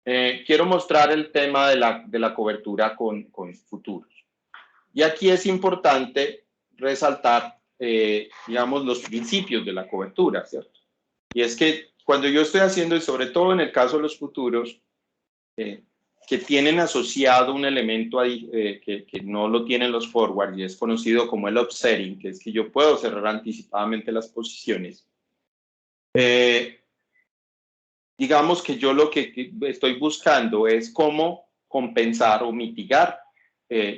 quiero mostrar el tema de la cobertura con futuros. Y aquí es importante resaltar digamos, los principios de la cobertura, ¿cierto? Y es que cuando yo estoy haciendo, y sobre todo en el caso de los futuros, que tienen asociado un elemento ahí, que no lo tienen los forward, y es conocido como el offsetting, que es que yo puedo cerrar anticipadamente las posiciones. Digamos que yo lo que estoy buscando es cómo compensar o mitigar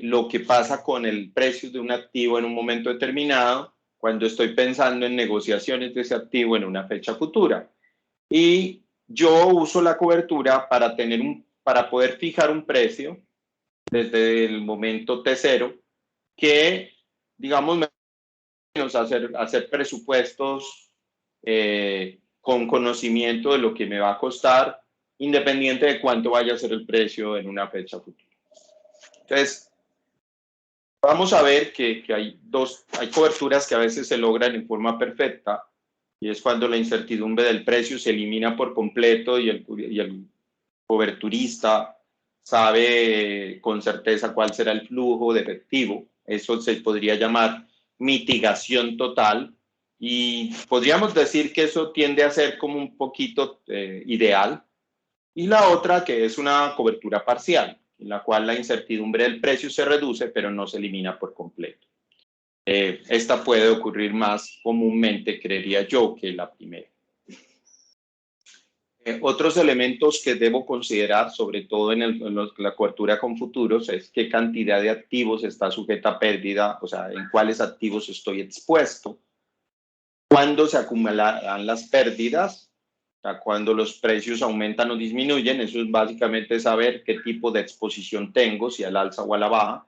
lo que pasa con el precio de un activo en un momento determinado cuando estoy pensando en negociaciones de ese activo en una fecha futura. Y yo uso la cobertura para poder fijar un precio desde el momento T0 que, digamos, menos hacer presupuestos con conocimiento de lo que me va a costar, independiente de cuánto vaya a ser el precio en una fecha futura. Entonces, vamos a ver que hay coberturas que a veces se logran en forma perfecta, y es cuando la incertidumbre del precio se elimina por completo y el coberturista sabe con certeza cuál será el flujo de efectivo. Eso se podría llamar mitigación total, y podríamos decir que eso tiende a ser como un poquito ideal. Y la otra, que es una cobertura parcial, en la cual la incertidumbre del precio se reduce, pero no se elimina por completo. Esta puede ocurrir más comúnmente, creería yo, que la primera. Otros elementos que debo considerar, sobre todo en la cobertura con futuros, es qué cantidad de activos está sujeta a pérdida, o sea, en cuáles activos estoy expuesto, cuándo se acumularán las pérdidas, o sea, cuando los precios aumentan o disminuyen. Eso es básicamente saber qué tipo de exposición tengo, si al alza o a la baja.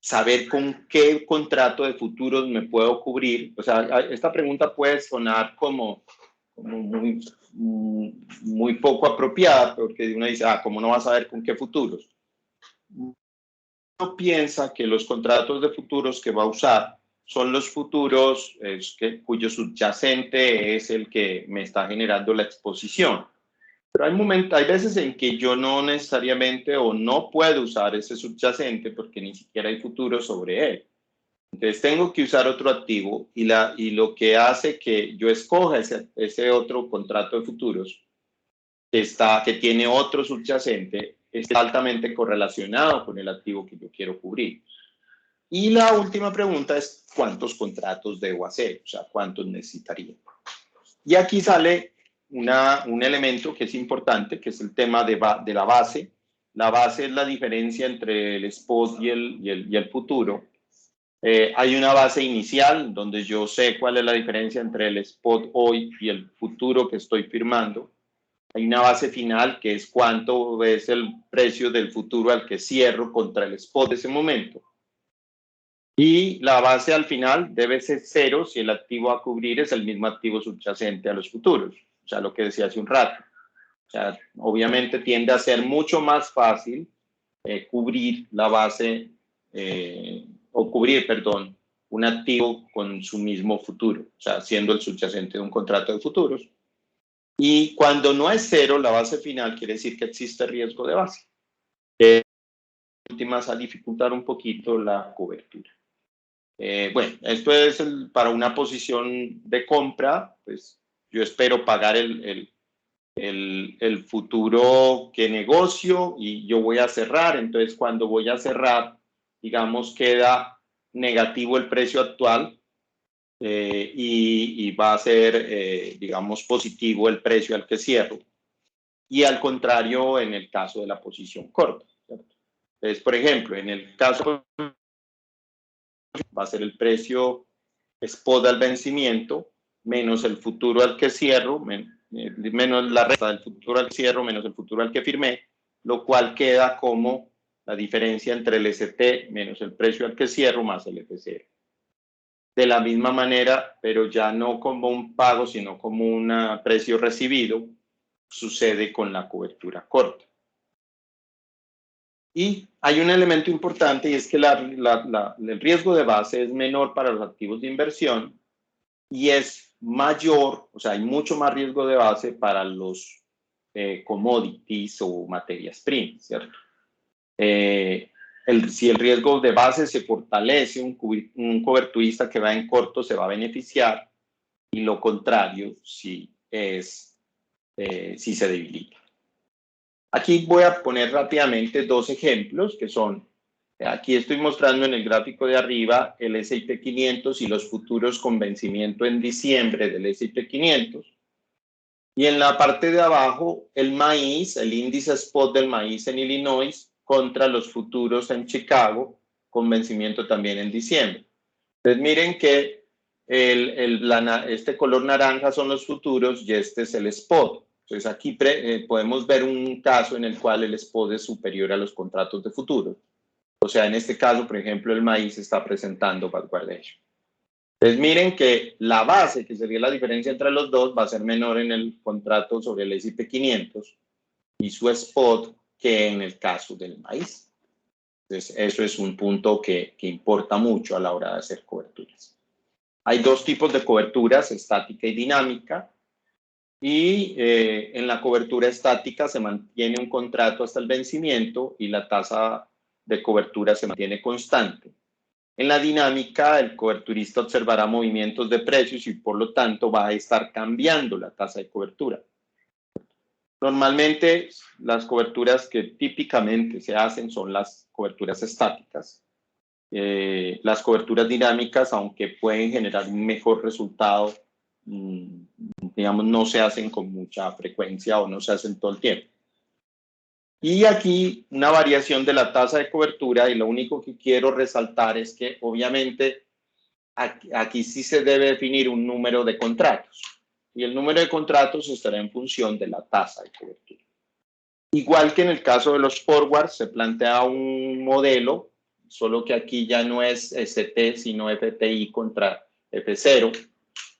saber con qué contrato de futuros me puedo cubrir. O sea, esta pregunta puede sonar como muy poco apropiada, porque uno dice, ¿cómo no vas a saber con qué futuros? Uno piensa que los contratos de futuros que va a usar son los futuros cuyo subyacente es el que me está generando la exposición. Pero hay veces en que yo no necesariamente o no puedo usar ese subyacente porque ni siquiera hay futuros sobre él. Entonces tengo que usar otro activo y lo que hace que yo escoja ese otro contrato de futuros que tiene otro subyacente está altamente correlacionado con el activo que yo quiero cubrir. Y la última pregunta es ¿cuántos contratos debo hacer? O sea, ¿cuántos necesitaría? Y aquí sale un elemento que es importante, que es el tema de la base. La base es la diferencia entre el spot y el futuro. Hay una base inicial donde yo sé cuál es la diferencia entre el spot hoy y el futuro que estoy firmando. Hay una base final que es cuánto es el precio del futuro al que cierro contra el spot de ese momento. Y la base al final debe ser 0 si el activo a cubrir es el mismo activo subyacente a los futuros. O sea, lo que decía hace un rato. O sea, obviamente tiende a ser mucho más fácil cubrir la base perdón, un activo con su mismo futuro, o sea, siendo el subyacente de un contrato de futuros. Y cuando no es 0, la base final quiere decir que existe riesgo de base. Últimas a dificultar un poquito la cobertura. Bueno, esto es para una posición de compra, pues yo espero pagar el futuro que negocio y yo voy a cerrar. Entonces, cuando voy a cerrar, digamos, queda negativo el precio actual y va a ser, digamos, positivo el precio al que cierro. Y al contrario, en el caso de la posición corta, ¿cierto? Entonces, por ejemplo, en el caso va a ser el precio spot al vencimiento menos el futuro al que cierro, menos la resta del futuro al cierre, menos el futuro al que firmé, lo cual queda como la diferencia entre el ST menos el precio al que cierro más el F0. De la misma manera, pero ya no como un pago, sino como un precio recibido, sucede con la cobertura corta. Y hay un elemento importante y es que el riesgo de base es menor para los activos de inversión y es mayor, o sea, hay mucho más riesgo de base para los commodities o materias primas, ¿cierto? Si el riesgo de base se fortalece, un coberturista que va en corto se va a beneficiar y lo contrario si se debilita. Aquí voy a poner rápidamente dos ejemplos que son, aquí estoy mostrando en el gráfico de arriba el S&P 500 y los futuros con vencimiento en diciembre del S&P 500. Y en la parte de abajo, el maíz, el índice spot del maíz en Illinois contra los futuros en Chicago con vencimiento también en diciembre. Entonces miren que este color naranja son los futuros y este es el spot. Entonces aquí podemos ver un caso en el cual el spot es superior a los contratos de futuros. O sea, en este caso, por ejemplo, el maíz está presentando backwardation. Entonces miren que la base, que sería la diferencia entre los dos, va a ser menor en el contrato sobre el S&P 500 y su spot que en el caso del maíz. Entonces eso es un punto que importa mucho a la hora de hacer coberturas. Hay dos tipos de coberturas, estática y dinámica. Y en la cobertura estática se mantiene un contrato hasta el vencimiento y la tasa de cobertura se mantiene constante. En la dinámica, el coberturista observará movimientos de precios y por lo tanto va a estar cambiando la tasa de cobertura. Normalmente, las coberturas que típicamente se hacen son las coberturas estáticas. Las coberturas dinámicas, aunque pueden generar un mejor resultado, digamos, no se hacen con mucha frecuencia o no se hacen todo el tiempo. Y aquí una variación de la tasa de cobertura, y lo único que quiero resaltar es que obviamente aquí sí se debe definir un número de contratos y el número de contratos estará en función de la tasa de cobertura. Igual que en el caso de los forwards, se plantea un modelo solo que aquí ya no es ST, sino FTI contra F0.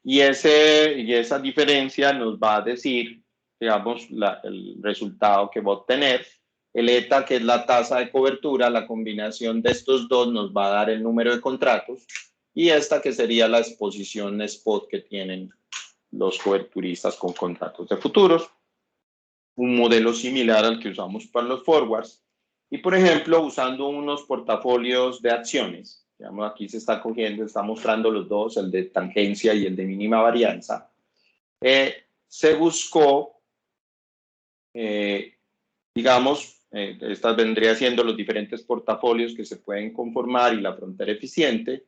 Y esa diferencia nos va a decir, digamos, el resultado que va a obtener. El ETA, que es la tasa de cobertura, la combinación de estos dos nos va a dar el número de contratos, y esta que sería la exposición spot que tienen los coberturistas con contratos de futuros. Un modelo similar al que usamos para los forwards. Y, por ejemplo, usando unos portafolios de acciones, digamos, aquí se está cogiendo, está mostrando los dos, el de tangencia y el de mínima varianza, se buscó, digamos, estas vendría siendo los diferentes portafolios que se pueden conformar y la frontera eficiente,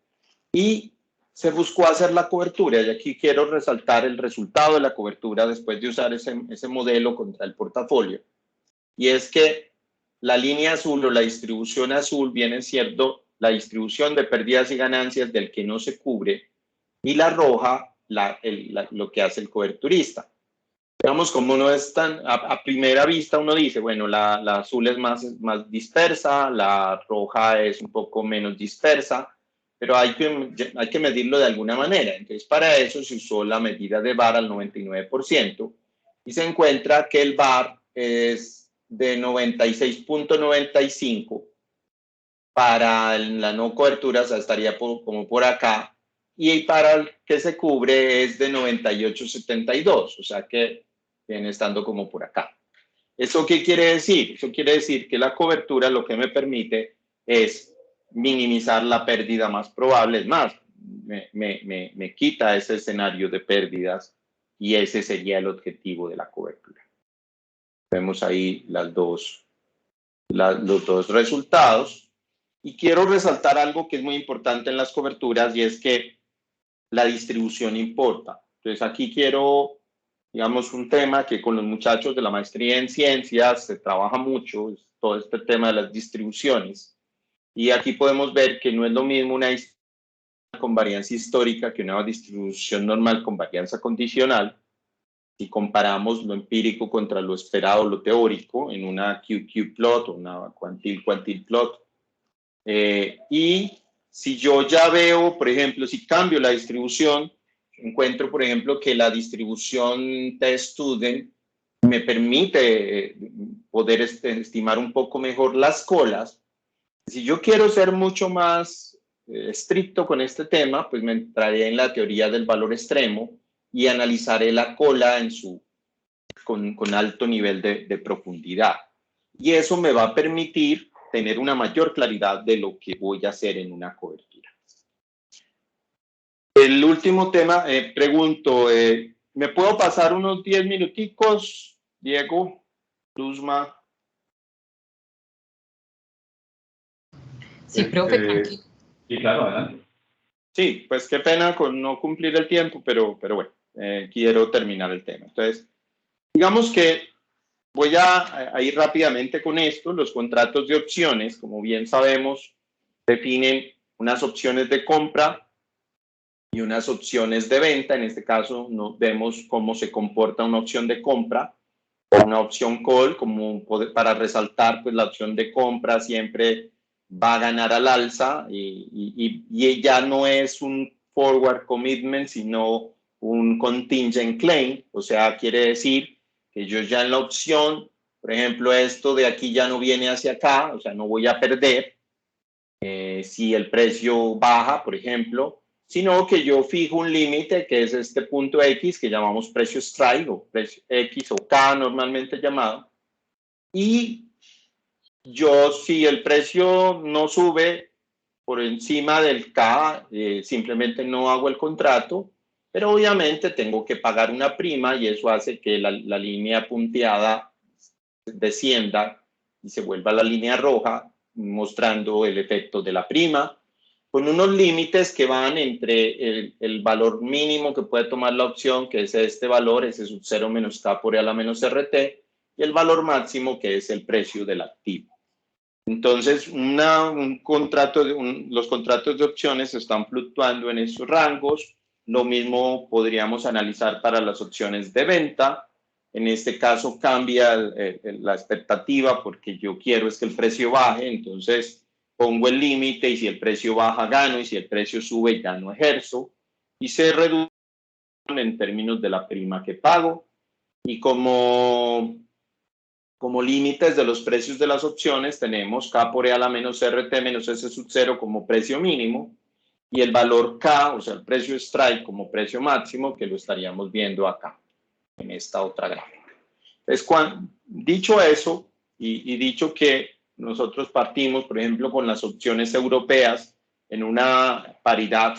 y se buscó hacer la cobertura, y aquí quiero resaltar el resultado de la cobertura después de usar ese modelo contra el portafolio, y es que la línea azul o la distribución azul viene siendo la distribución de pérdidas y ganancias del que no se cubre, y la roja lo que hace el coberturista. Digamos, como no es tan, a primera vista uno dice, bueno, la azul es más dispersa, la roja es un poco menos dispersa, pero hay que medirlo de alguna manera. Entonces, para eso se usó la medida de VAR al 99%, y se encuentra que el VAR es de 96.95 para la no cobertura, o sea, estaría como por acá, y para el que se cubre es de 98.72, o sea que viene estando como por acá. ¿Eso qué quiere decir? Eso quiere decir que la cobertura lo que me permite es minimizar la pérdida más probable, es más, me quita ese escenario de pérdidas, y ese sería el objetivo de la cobertura. Vemos ahí los dos resultados. Y quiero resaltar algo que es muy importante en las coberturas, y es que la distribución importa. Entonces aquí quiero, digamos, un tema que con los muchachos de la maestría en ciencias se trabaja mucho, es todo este tema de las distribuciones. Y aquí podemos ver que no es lo mismo una distribución con varianza histórica que una distribución normal con varianza condicional. Si comparamos lo empírico contra lo esperado, lo teórico, en una QQ plot o una quantile plot. Y si yo ya veo, por ejemplo, si cambio la distribución, encuentro, por ejemplo, que la distribución T-Student me permite poder estimar un poco mejor las colas. Si yo quiero ser mucho más estricto con este tema, pues me entraré en la teoría del valor extremo y analizaré la cola con alto nivel de profundidad. Y eso me va a permitir tener una mayor claridad de lo que voy a hacer en una cobertura. El último tema, pregunto, ¿me puedo pasar unos 10 minuticos, Diego, Luzma? Sí, profe, tranquilo. Sí, claro, adelante. Sí, pues qué pena con no cumplir el tiempo, pero bueno, quiero terminar el tema. Entonces, digamos que voy a ir rápidamente con esto. Los contratos de opciones, como bien sabemos, definen unas opciones de compra y unas opciones de venta. En este caso, vemos cómo se comporta una opción de compra o una opción call, como para resaltar, pues la opción de compra siempre va a ganar al alza, y ya no es un forward commitment, sino un contingent claim. O sea, quiere decir que yo ya en la opción, por ejemplo, esto de aquí ya no viene hacia acá, o sea, no voy a perder si el precio baja, por ejemplo, sino que yo fijo un límite que es este punto X que llamamos precio strike, o precio X o K normalmente llamado, y yo, si el precio no sube por encima del K, simplemente no hago el contrato, pero obviamente tengo que pagar una prima, y eso hace que la línea punteada descienda y se vuelva la línea roja, mostrando el efecto de la prima, con unos límites que van entre el valor mínimo que puede tomar la opción, que es este valor, ese sub 0 menos K por E a la menos RT, y el valor máximo, que es el precio del activo. Entonces, los contratos de opciones están fluctuando en esos rangos. Lo mismo podríamos analizar para las opciones de venta. En este caso cambia la expectativa, porque yo quiero es que el precio baje. Entonces, pongo el límite y si el precio baja gano y si el precio sube ya no ejerzo y se reduce en términos de la prima que pago y como límites de los precios de las opciones tenemos K por E a la menos RT menos S sub 0 como precio mínimo y el valor K, o sea el precio strike como precio máximo que lo estaríamos viendo acá en esta otra gráfica. Entonces, dicho eso y dicho que nosotros partimos, por ejemplo, con las opciones europeas en una paridad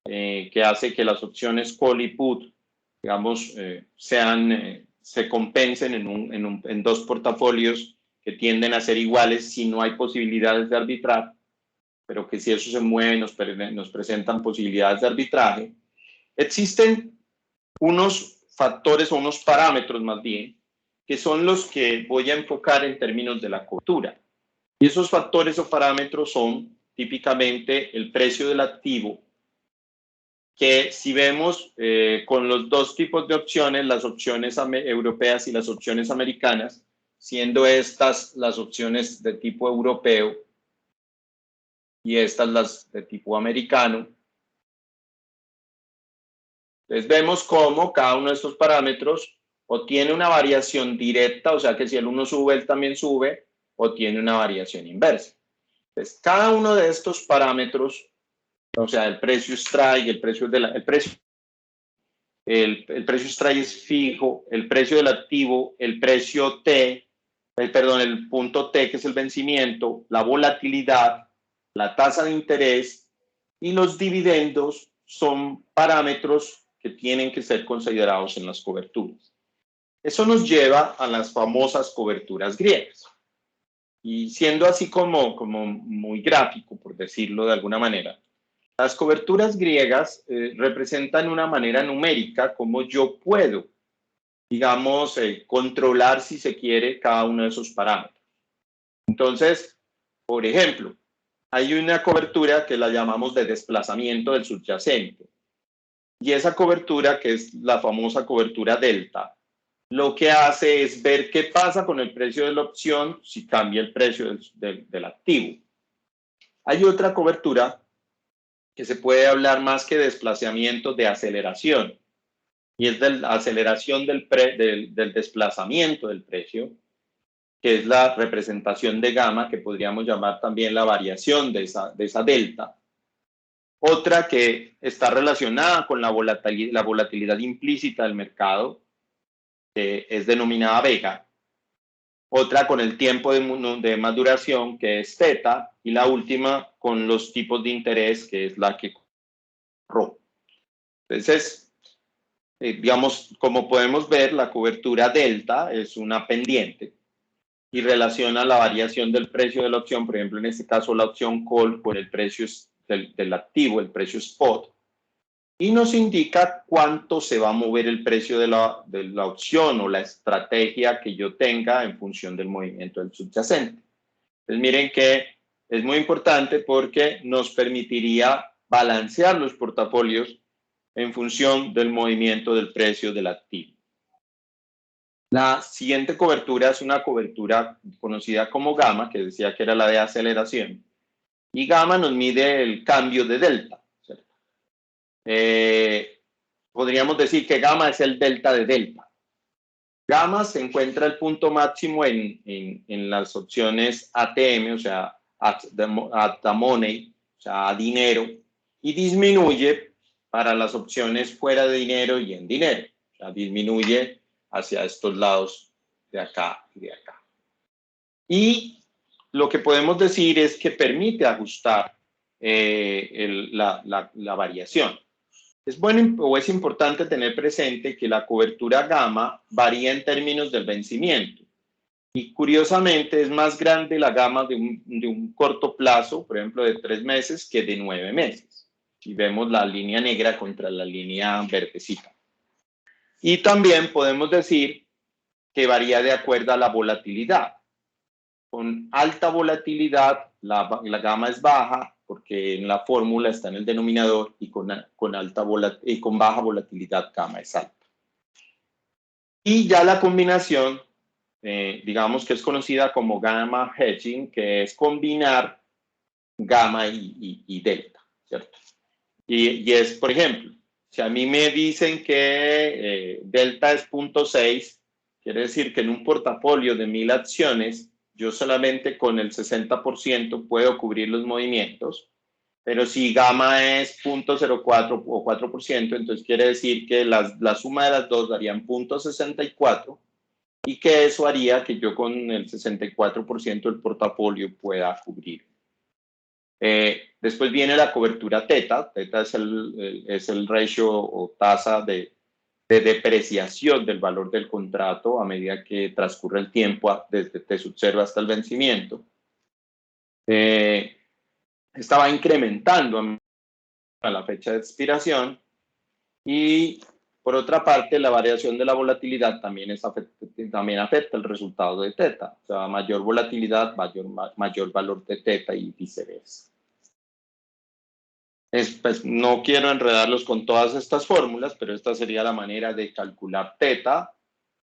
que hace que las opciones call y put, digamos, se compensen en dos portafolios que tienden a ser iguales si no hay posibilidades de arbitrar, pero que si eso se mueve nos presentan posibilidades de arbitraje. Existen unos factores o unos parámetros más bien, que son los que voy a enfocar en términos de la cobertura. Y esos factores o parámetros son típicamente el precio del activo, que si vemos con los dos tipos de opciones, las opciones europeas y las opciones americanas, siendo estas las opciones de tipo europeo y estas las de tipo americano. Entonces vemos cómo cada uno de estos parámetros o tiene una variación directa, o sea que si el uno sube, él también sube, o tiene una variación inversa. Entonces cada uno de estos parámetros, o sea, el precio strike, el precio strike es fijo, el precio del activo, el precio T, el punto T que es el vencimiento, la volatilidad, la tasa de interés y los dividendos son parámetros que tienen que ser considerados en las coberturas. Eso nos lleva a las famosas coberturas griegas. Y siendo así como muy gráfico, por decirlo de alguna manera, las coberturas griegas representan una manera numérica como yo puedo, digamos, controlar, si se quiere, cada uno de esos parámetros. Entonces, por ejemplo, hay una cobertura que la llamamos de desplazamiento del subyacente. Y esa cobertura, que es la famosa cobertura delta, lo que hace es ver qué pasa con el precio de la opción si cambia el precio del activo. Hay otra cobertura que se puede hablar más que desplazamiento de aceleración, y es de la aceleración del desplazamiento del precio, que es la representación de gamma, que podríamos llamar también la variación de esa delta. Otra que está relacionada con la volatilidad implícita del mercado, que es denominada vega. Otra con el tiempo de maduración, que es θ. Y la última con los tipos de interés, que es la que ρ. Entonces, digamos, como podemos ver, la cobertura delta es una pendiente y relaciona la variación del precio de la opción, por ejemplo, en este caso la opción call con el precio del activo, el precio spot, y nos indica cuánto se va a mover el precio de la opción o la estrategia que yo tenga en función del movimiento del subyacente. Entonces miren que es muy importante porque nos permitiría balancear los portafolios en función del movimiento del precio del activo. La siguiente cobertura es una cobertura conocida como gamma, que decía que era la de aceleración. Y gamma nos mide el cambio de delta. Podríamos decir que gamma es el delta de delta. Gamma se encuentra el punto máximo en las opciones ATM, o sea, at the money, o sea, a dinero, y disminuye para las opciones fuera de dinero y en dinero. O sea, disminuye hacia estos lados de acá y de acá. Y lo que podemos decir es que permite ajustar la variación. Es bueno o es importante tener presente que la cobertura gamma varía en términos del vencimiento. Y curiosamente es más grande la gamma de un corto plazo, por ejemplo, de 3 meses, que de 9 meses. Y vemos la línea negra contra la línea verdecita. Y también podemos decir que varía de acuerdo a la volatilidad. Con alta volatilidad, la gamma es baja, porque en la fórmula está en el denominador, y con baja volatilidad gamma es alta. Y ya la combinación, digamos que es conocida como gamma hedging, que es combinar gamma y delta, ¿cierto? Y es, por ejemplo, si a mí me dicen que delta es 0.6, quiere decir que en un portafolio de 1000 acciones, yo solamente con el 60% puedo cubrir los movimientos, pero si gamma es 0.04 o 4%, entonces quiere decir que la suma de las dos darían 0.64 y que eso haría que yo con el 64% del portafolio pueda cubrir. Después viene la cobertura teta. Teta es el ratio o tasa de depreciación del valor del contrato a medida que transcurre el tiempo desde T0 hasta el vencimiento. Estaba incrementando a la fecha de expiración y por otra parte la variación de la volatilidad también afecta el resultado de teta. O sea, mayor volatilidad, mayor valor de teta y viceversa. Pues, no quiero enredarlos con todas estas fórmulas, pero esta sería la manera de calcular teta.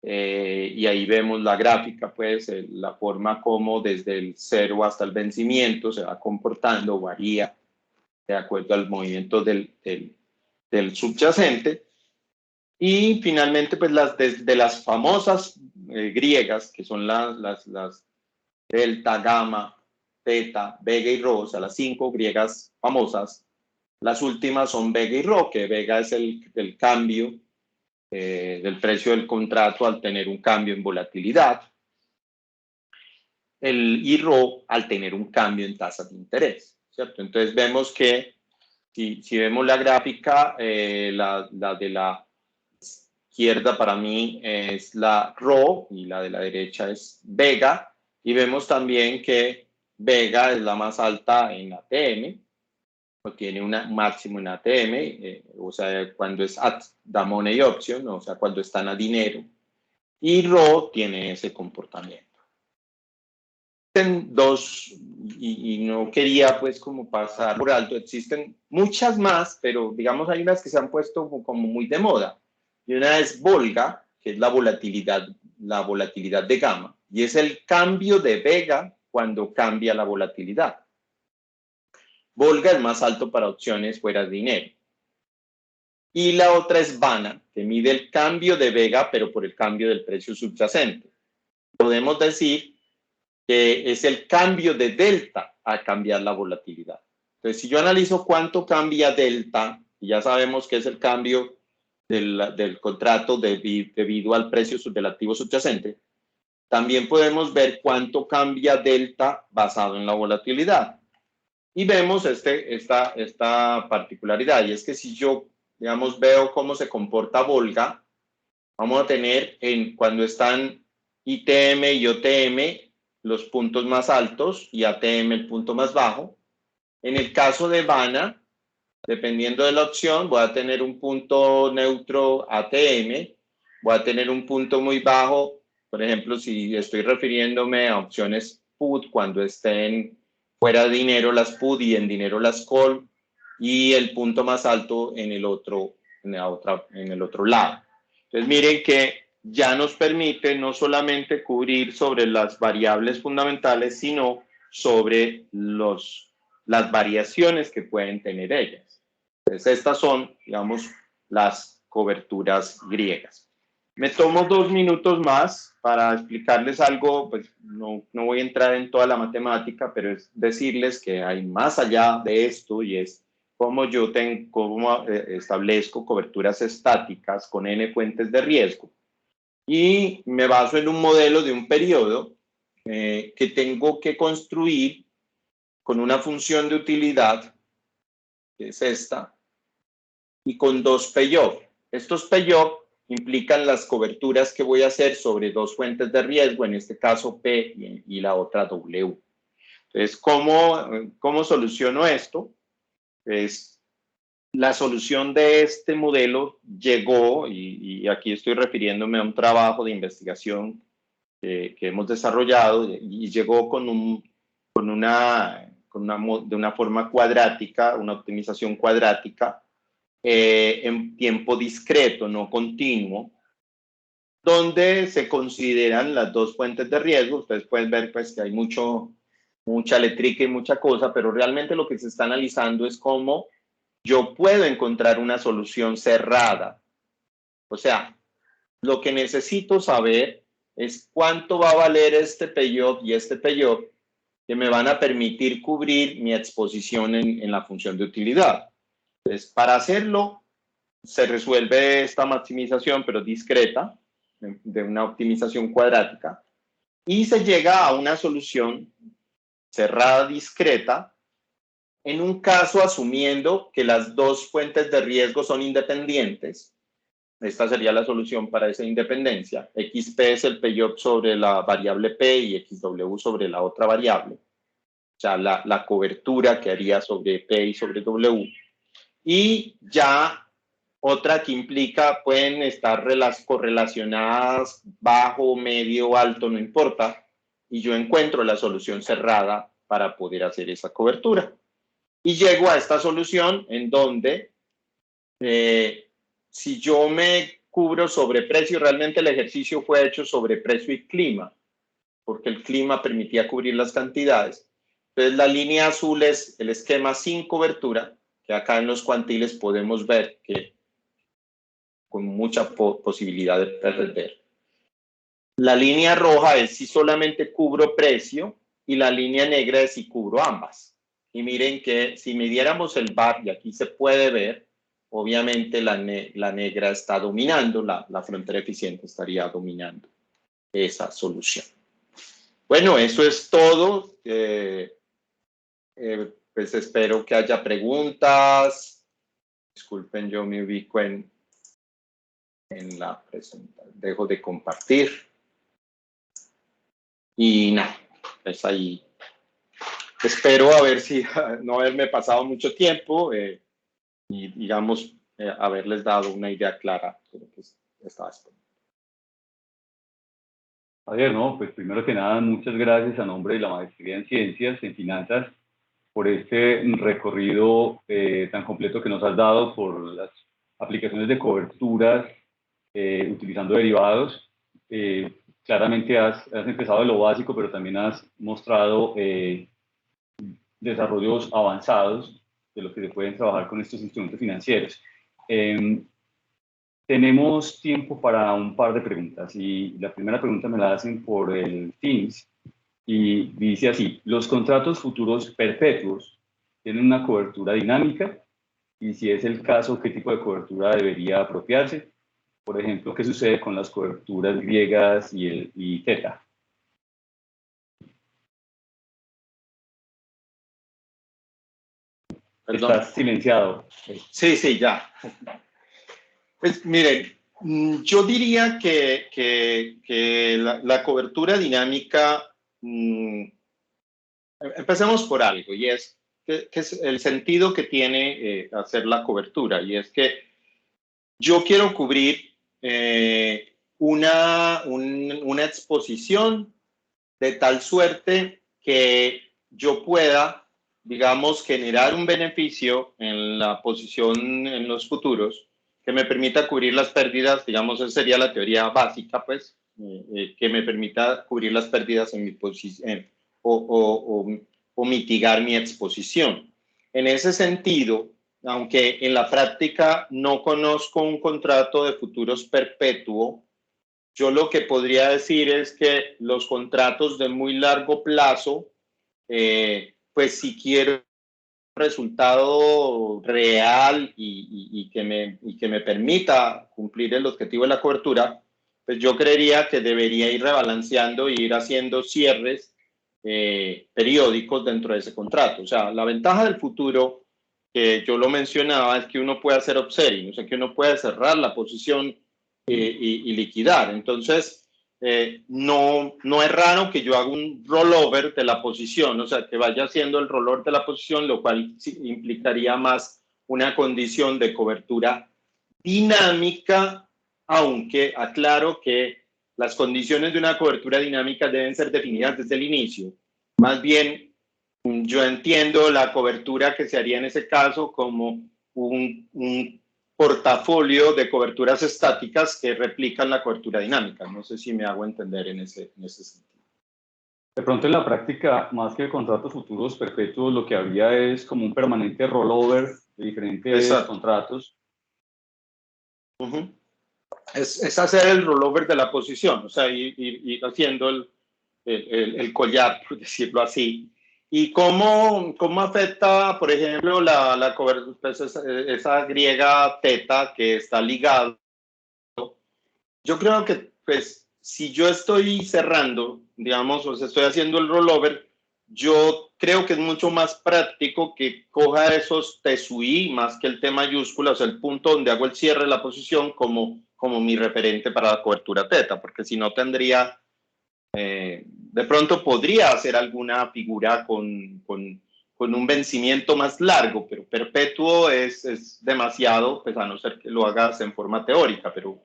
Y ahí vemos la gráfica, pues la forma como desde el 0 hasta el vencimiento se va comportando, varía de acuerdo al movimiento del subyacente. Y finalmente, pues de las famosas griegas, que son las delta, gamma, teta, vega y rho, o sea, las 5 griegas famosas. Las últimas son vega y rho, que vega es el cambio del precio del contrato al tener un cambio en volatilidad. Y rho al tener un cambio en tasas de interés, ¿cierto? Entonces vemos que si vemos la gráfica, la de la izquierda para mí es la rho y la de la derecha es vega. Y vemos también que vega es la más alta en ATM, tiene un máximo en ATM, o sea, cuando es at the money option, o sea, cuando están a dinero, y rho tiene ese comportamiento. Existen dos, y no quería pues como pasar por alto, existen muchas más, pero digamos hay unas que se han puesto como muy de moda, y una es Volga, que es la volatilidad de gamma, y es el cambio de vega cuando cambia la volatilidad. Volga es más alto para opciones fuera de dinero. Y la otra es Vana, que mide el cambio de vega, pero por el cambio del precio subyacente. Podemos decir que es el cambio de delta al cambiar la volatilidad. Entonces, si yo analizo cuánto cambia delta, y ya sabemos que es el cambio del contrato debido al precio del activo subyacente, también podemos ver cuánto cambia delta basado en la volatilidad. Y vemos esta particularidad, y es que si yo, digamos, veo cómo se comporta Volga, vamos a tener cuando están ITM y OTM los puntos más altos y ATM el punto más bajo. En el caso de Vana, dependiendo de la opción, voy a tener un punto neutro ATM, voy a tener un punto muy bajo, por ejemplo, si estoy refiriéndome a opciones put cuando estén fuera de dinero las put y en dinero las call, y el punto más alto en el otro lado. Entonces miren que ya nos permite no solamente cubrir sobre las variables fundamentales, sino sobre las variaciones que pueden tener ellas. Entonces estas son, digamos, las coberturas griegas. Me tomo 2 minutos más para explicarles algo, pues no voy a entrar en toda la matemática, pero es decirles que hay más allá de esto, y es cómo establezco coberturas estáticas con n fuentes de riesgo. Y me baso en un modelo de un periodo que tengo que construir con una función de utilidad, que es esta, y con 2 payoff. Estos payoff implican las coberturas que voy a hacer sobre 2 fuentes de riesgo, en este caso P y la otra W. Entonces, ¿cómo soluciono esto? Pues la solución de este modelo llegó, y aquí estoy refiriéndome a un trabajo de investigación que hemos desarrollado, y llegó de una forma cuadrática, una optimización cuadrática, en tiempo discreto, no continuo, donde se consideran las 2 fuentes de riesgo. Ustedes pueden ver pues que hay mucho mucha letrica y mucha cosa, pero realmente lo que se está analizando es cómo yo puedo encontrar una solución cerrada. O sea, lo que necesito saber es cuánto va a valer este payoff y este payoff que me van a permitir cubrir mi exposición en la función de utilidad. Entonces, para hacerlo, se resuelve esta maximización, pero discreta, de una optimización cuadrática, y se llega a una solución cerrada discreta, en un caso asumiendo que las dos fuentes de riesgo son independientes. Esta sería la solución para esa independencia. XP es el payoff sobre la variable P y XW sobre la otra variable. O sea, la cobertura que haría sobre P y sobre W. Y ya otra que implica, pueden estar correlacionadas, bajo, medio, alto, no importa. Y yo encuentro la solución cerrada para poder hacer esa cobertura. Y llego a esta solución en donde si yo me cubro sobre precio, realmente el ejercicio fue hecho sobre precio y clima, porque el clima permitía cubrir las cantidades. Entonces la línea azul es el esquema sin cobertura, que acá en los cuantiles podemos ver que con mucha posibilidad de perder. La línea roja es si solamente cubro precio y la línea negra es si cubro ambas. Y miren que si midiéramos el VAR, y aquí se puede ver, obviamente la negra está dominando, la frontera eficiente estaría dominando esa solución. Bueno, eso es todo. Pues espero que haya preguntas. Disculpen, yo me ubico en la presentación. Dejo de compartir. Y nada, pues ahí. Espero a ver si no haberme pasado mucho tiempo y digamos haberles dado una idea clara de lo que estaba esperando. Javier, no, pues primero que nada, muchas gracias a nombre de la Maestría en Ciencias, en Finanzas, por este recorrido tan completo que nos has dado por las aplicaciones de coberturas utilizando derivados. Claramente has empezado de lo básico, pero también has mostrado desarrollos avanzados de lo que se pueden trabajar con estos instrumentos financieros. Tenemos tiempo para un par de preguntas y la primera pregunta me la hacen por el Teams y dice así: los contratos futuros perpetuos tienen una cobertura dinámica y si es el caso, ¿qué tipo de cobertura debería apropiarse? Por ejemplo, ¿qué sucede con las coberturas griegas y teta? Perdón. Estás silenciado. Sí, ya. Pues miren, yo diría que la cobertura dinámica, empecemos por algo, y es que es el sentido que tiene hacer la cobertura, y es que yo quiero cubrir una exposición de tal suerte que yo pueda, digamos, generar un beneficio en la posición en los futuros que me permita cubrir las pérdidas, digamos, esa sería la teoría básica, pues, que me permita cubrir las pérdidas en mi posición o mitigar mi exposición. En ese sentido, aunque en la práctica no conozco un contrato de futuros perpetuo, yo lo que podría decir es que los contratos de muy largo plazo, pues si quiero un resultado real y que me permita cumplir el objetivo de la cobertura, pues yo creería que debería ir rebalanceando e ir haciendo cierres periódicos dentro de ese contrato. O sea, la ventaja del futuro, que yo lo mencionaba, es que uno puede hacer upselling, o sea, que uno puede cerrar la posición y liquidar. Entonces, no es raro que yo haga un rollover de la posición, o sea, que vaya haciendo el rollover de la posición, lo cual implicaría más una condición de cobertura dinámica, aunque aclaro que las condiciones de una cobertura dinámica deben ser definidas desde el inicio. Más bien, yo entiendo la cobertura que se haría en ese caso como un portafolio de coberturas estáticas que replican la cobertura dinámica. No sé si me hago entender en ese sentido. De pronto en la práctica, más que contratos futuros perpetuos, lo que habría es como un permanente rollover de diferentes Exacto. contratos. Ujú. Es hacer el rollover de la posición, o sea, ir haciendo el collar, por decirlo así. ¿Y cómo afecta, por ejemplo, pues esa griega teta que está ligado? Yo creo que, pues, si yo estoy cerrando, digamos, o sea, estoy haciendo el rollover, yo creo que es mucho más práctico que coja esos TSUI más que el T mayúscula, o sea, el punto donde hago el cierre de la posición como mi referente para la cobertura teta, porque si no tendría, de pronto podría hacer alguna figura con un vencimiento más largo, pero perpetuo es demasiado, pues a no ser que lo hagas en forma teórica, pero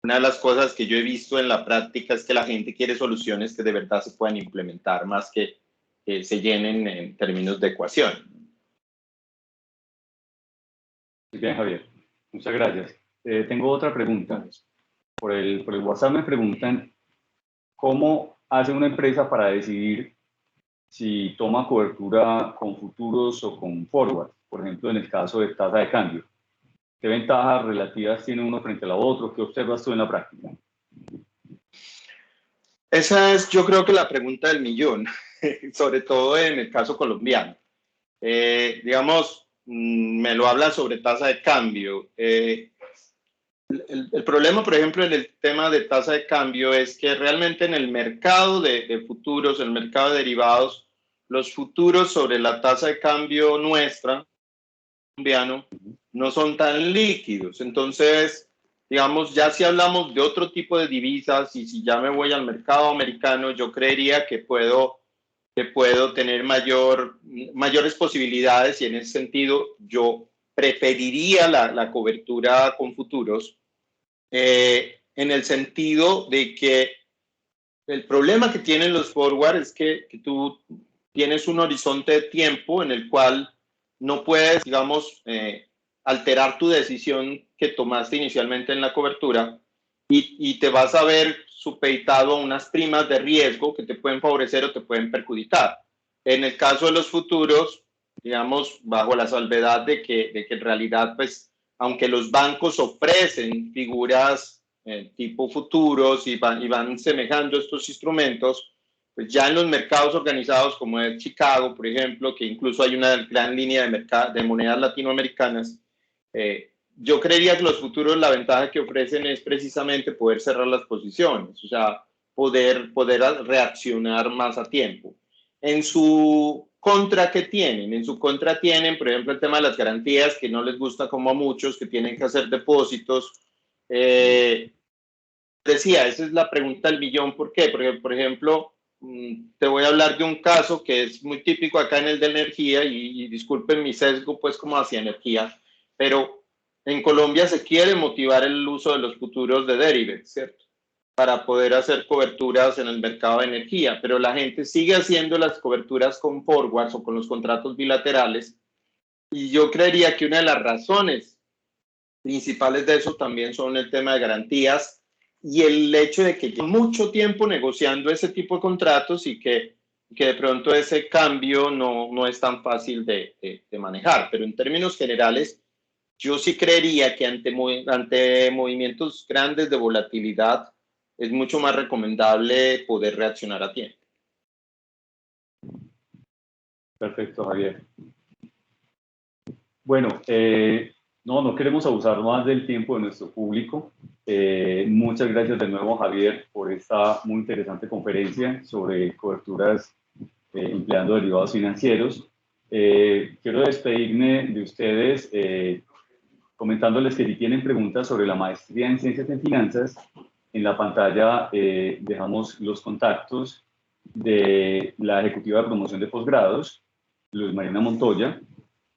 una de las cosas que yo he visto en la práctica es que la gente quiere soluciones que de verdad se puedan implementar más que se llenen en términos de ecuación. Muy bien, Javier. Muchas gracias. Tengo otra pregunta. Por el WhatsApp me preguntan cómo hace una empresa para decidir si toma cobertura con futuros o con forward, por ejemplo, en el caso de tasa de cambio. ¿Qué ventajas relativas tiene uno frente al otro? ¿Qué observas tú en la práctica? Esa es, yo creo que la pregunta del millón, sobre todo en el caso colombiano. Digamos, me lo hablan sobre tasa de cambio. El problema, por ejemplo, en el tema de tasa de cambio es que realmente en el mercado de futuros, el mercado de derivados, los futuros sobre la tasa de cambio nuestra, colombiano, no son tan líquidos. Entonces, digamos, ya si hablamos de otro tipo de divisas y si ya me voy al mercado americano, yo creería que puedo tener mayores posibilidades y en ese sentido yo preferiría la cobertura con futuros en el sentido de que el problema que tienen los forward es que tú tienes un horizonte de tiempo en el cual no puedes, digamos, alterar tu decisión que tomaste inicialmente en la cobertura y te vas a ver supeditado a unas primas de riesgo que te pueden favorecer o te pueden perjudicar. En el caso de los futuros, digamos, bajo la salvedad de que en realidad, pues, aunque los bancos ofrecen figuras tipo futuros y van semejando estos instrumentos, pues ya en los mercados organizados como es Chicago, por ejemplo, que incluso hay una gran línea de monedas latinoamericanas, yo creería que los futuros la ventaja que ofrecen es precisamente poder cerrar las posiciones, o sea, poder reaccionar más a tiempo. En su contra, ¿qué tienen? En su contra tienen, por ejemplo, el tema de las garantías, que no les gusta como a muchos, que tienen que hacer depósitos. Decía, esa es la pregunta del millón. ¿Por qué? Porque, por ejemplo, te voy a hablar de un caso que es muy típico acá en el de energía y disculpen mi sesgo pues como hacia energía, pero en Colombia se quiere motivar el uso de los futuros de derivatives, ¿cierto? Para poder hacer coberturas en el mercado de energía, pero la gente sigue haciendo las coberturas con forwards o con los contratos bilaterales y yo creería que una de las razones principales de eso también son el tema de garantías y el hecho de que lleva mucho tiempo negociando ese tipo de contratos y que de pronto ese cambio no es tan fácil de manejar. Pero en términos generales, yo sí creería que ante movimientos grandes de volatilidad es mucho más recomendable poder reaccionar a tiempo. Perfecto, Javier. Bueno, no queremos abusar más del tiempo de nuestro público. Muchas gracias de nuevo, Javier, por esta muy interesante conferencia sobre coberturas empleando derivados financieros. Quiero despedirme de ustedes comentándoles que si tienen preguntas sobre la maestría en Ciencias en Finanzas, en la pantalla dejamos los contactos de la Ejecutiva de Promoción de Posgrados, Luz Marina Montoya,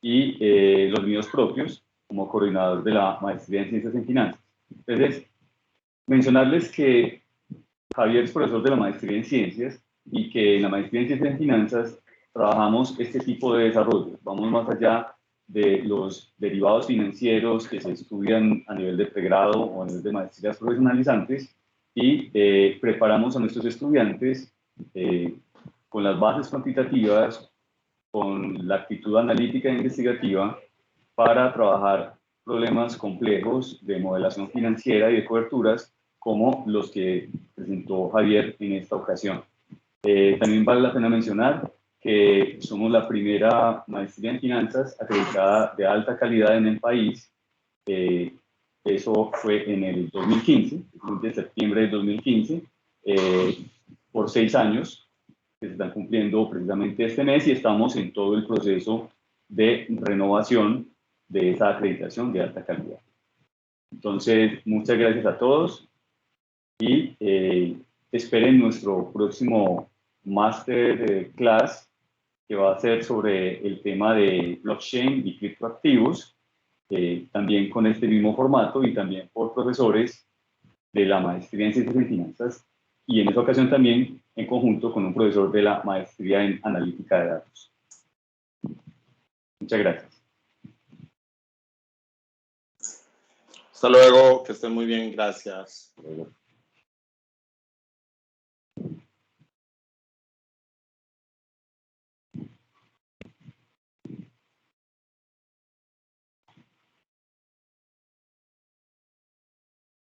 y los míos propios como coordinador de la maestría en Ciencias en Finanzas. Entonces, mencionarles que Javier es profesor de la maestría en Ciencias y que en la maestría en Ciencias en Finanzas trabajamos este tipo de desarrollo. Vamos más allá de los derivados financieros que se estudian a nivel de pregrado o a nivel de maestrías profesionalizantes y preparamos a nuestros estudiantes con las bases cuantitativas, con la actitud analítica e investigativa para trabajar problemas complejos de modelación financiera y de coberturas como los que presentó Javier en esta ocasión. También vale la pena mencionar que somos la primera maestría en finanzas acreditada de alta calidad en el país. Eso fue en el 2015, de septiembre de 2015, por 6 años, que se están cumpliendo precisamente este mes, y estamos en todo el proceso de renovación de esa acreditación de alta calidad. Entonces, muchas gracias a todos y esperen nuestro próximo Master Class, que va a ser sobre el tema de blockchain y criptoactivos, también con este mismo formato y también por profesores de la maestría en Ciencias y Finanzas, y en esta ocasión también en conjunto con un profesor de la maestría en Analítica de Datos. Muchas gracias. Hasta luego, que estén muy bien, gracias. Hasta luego.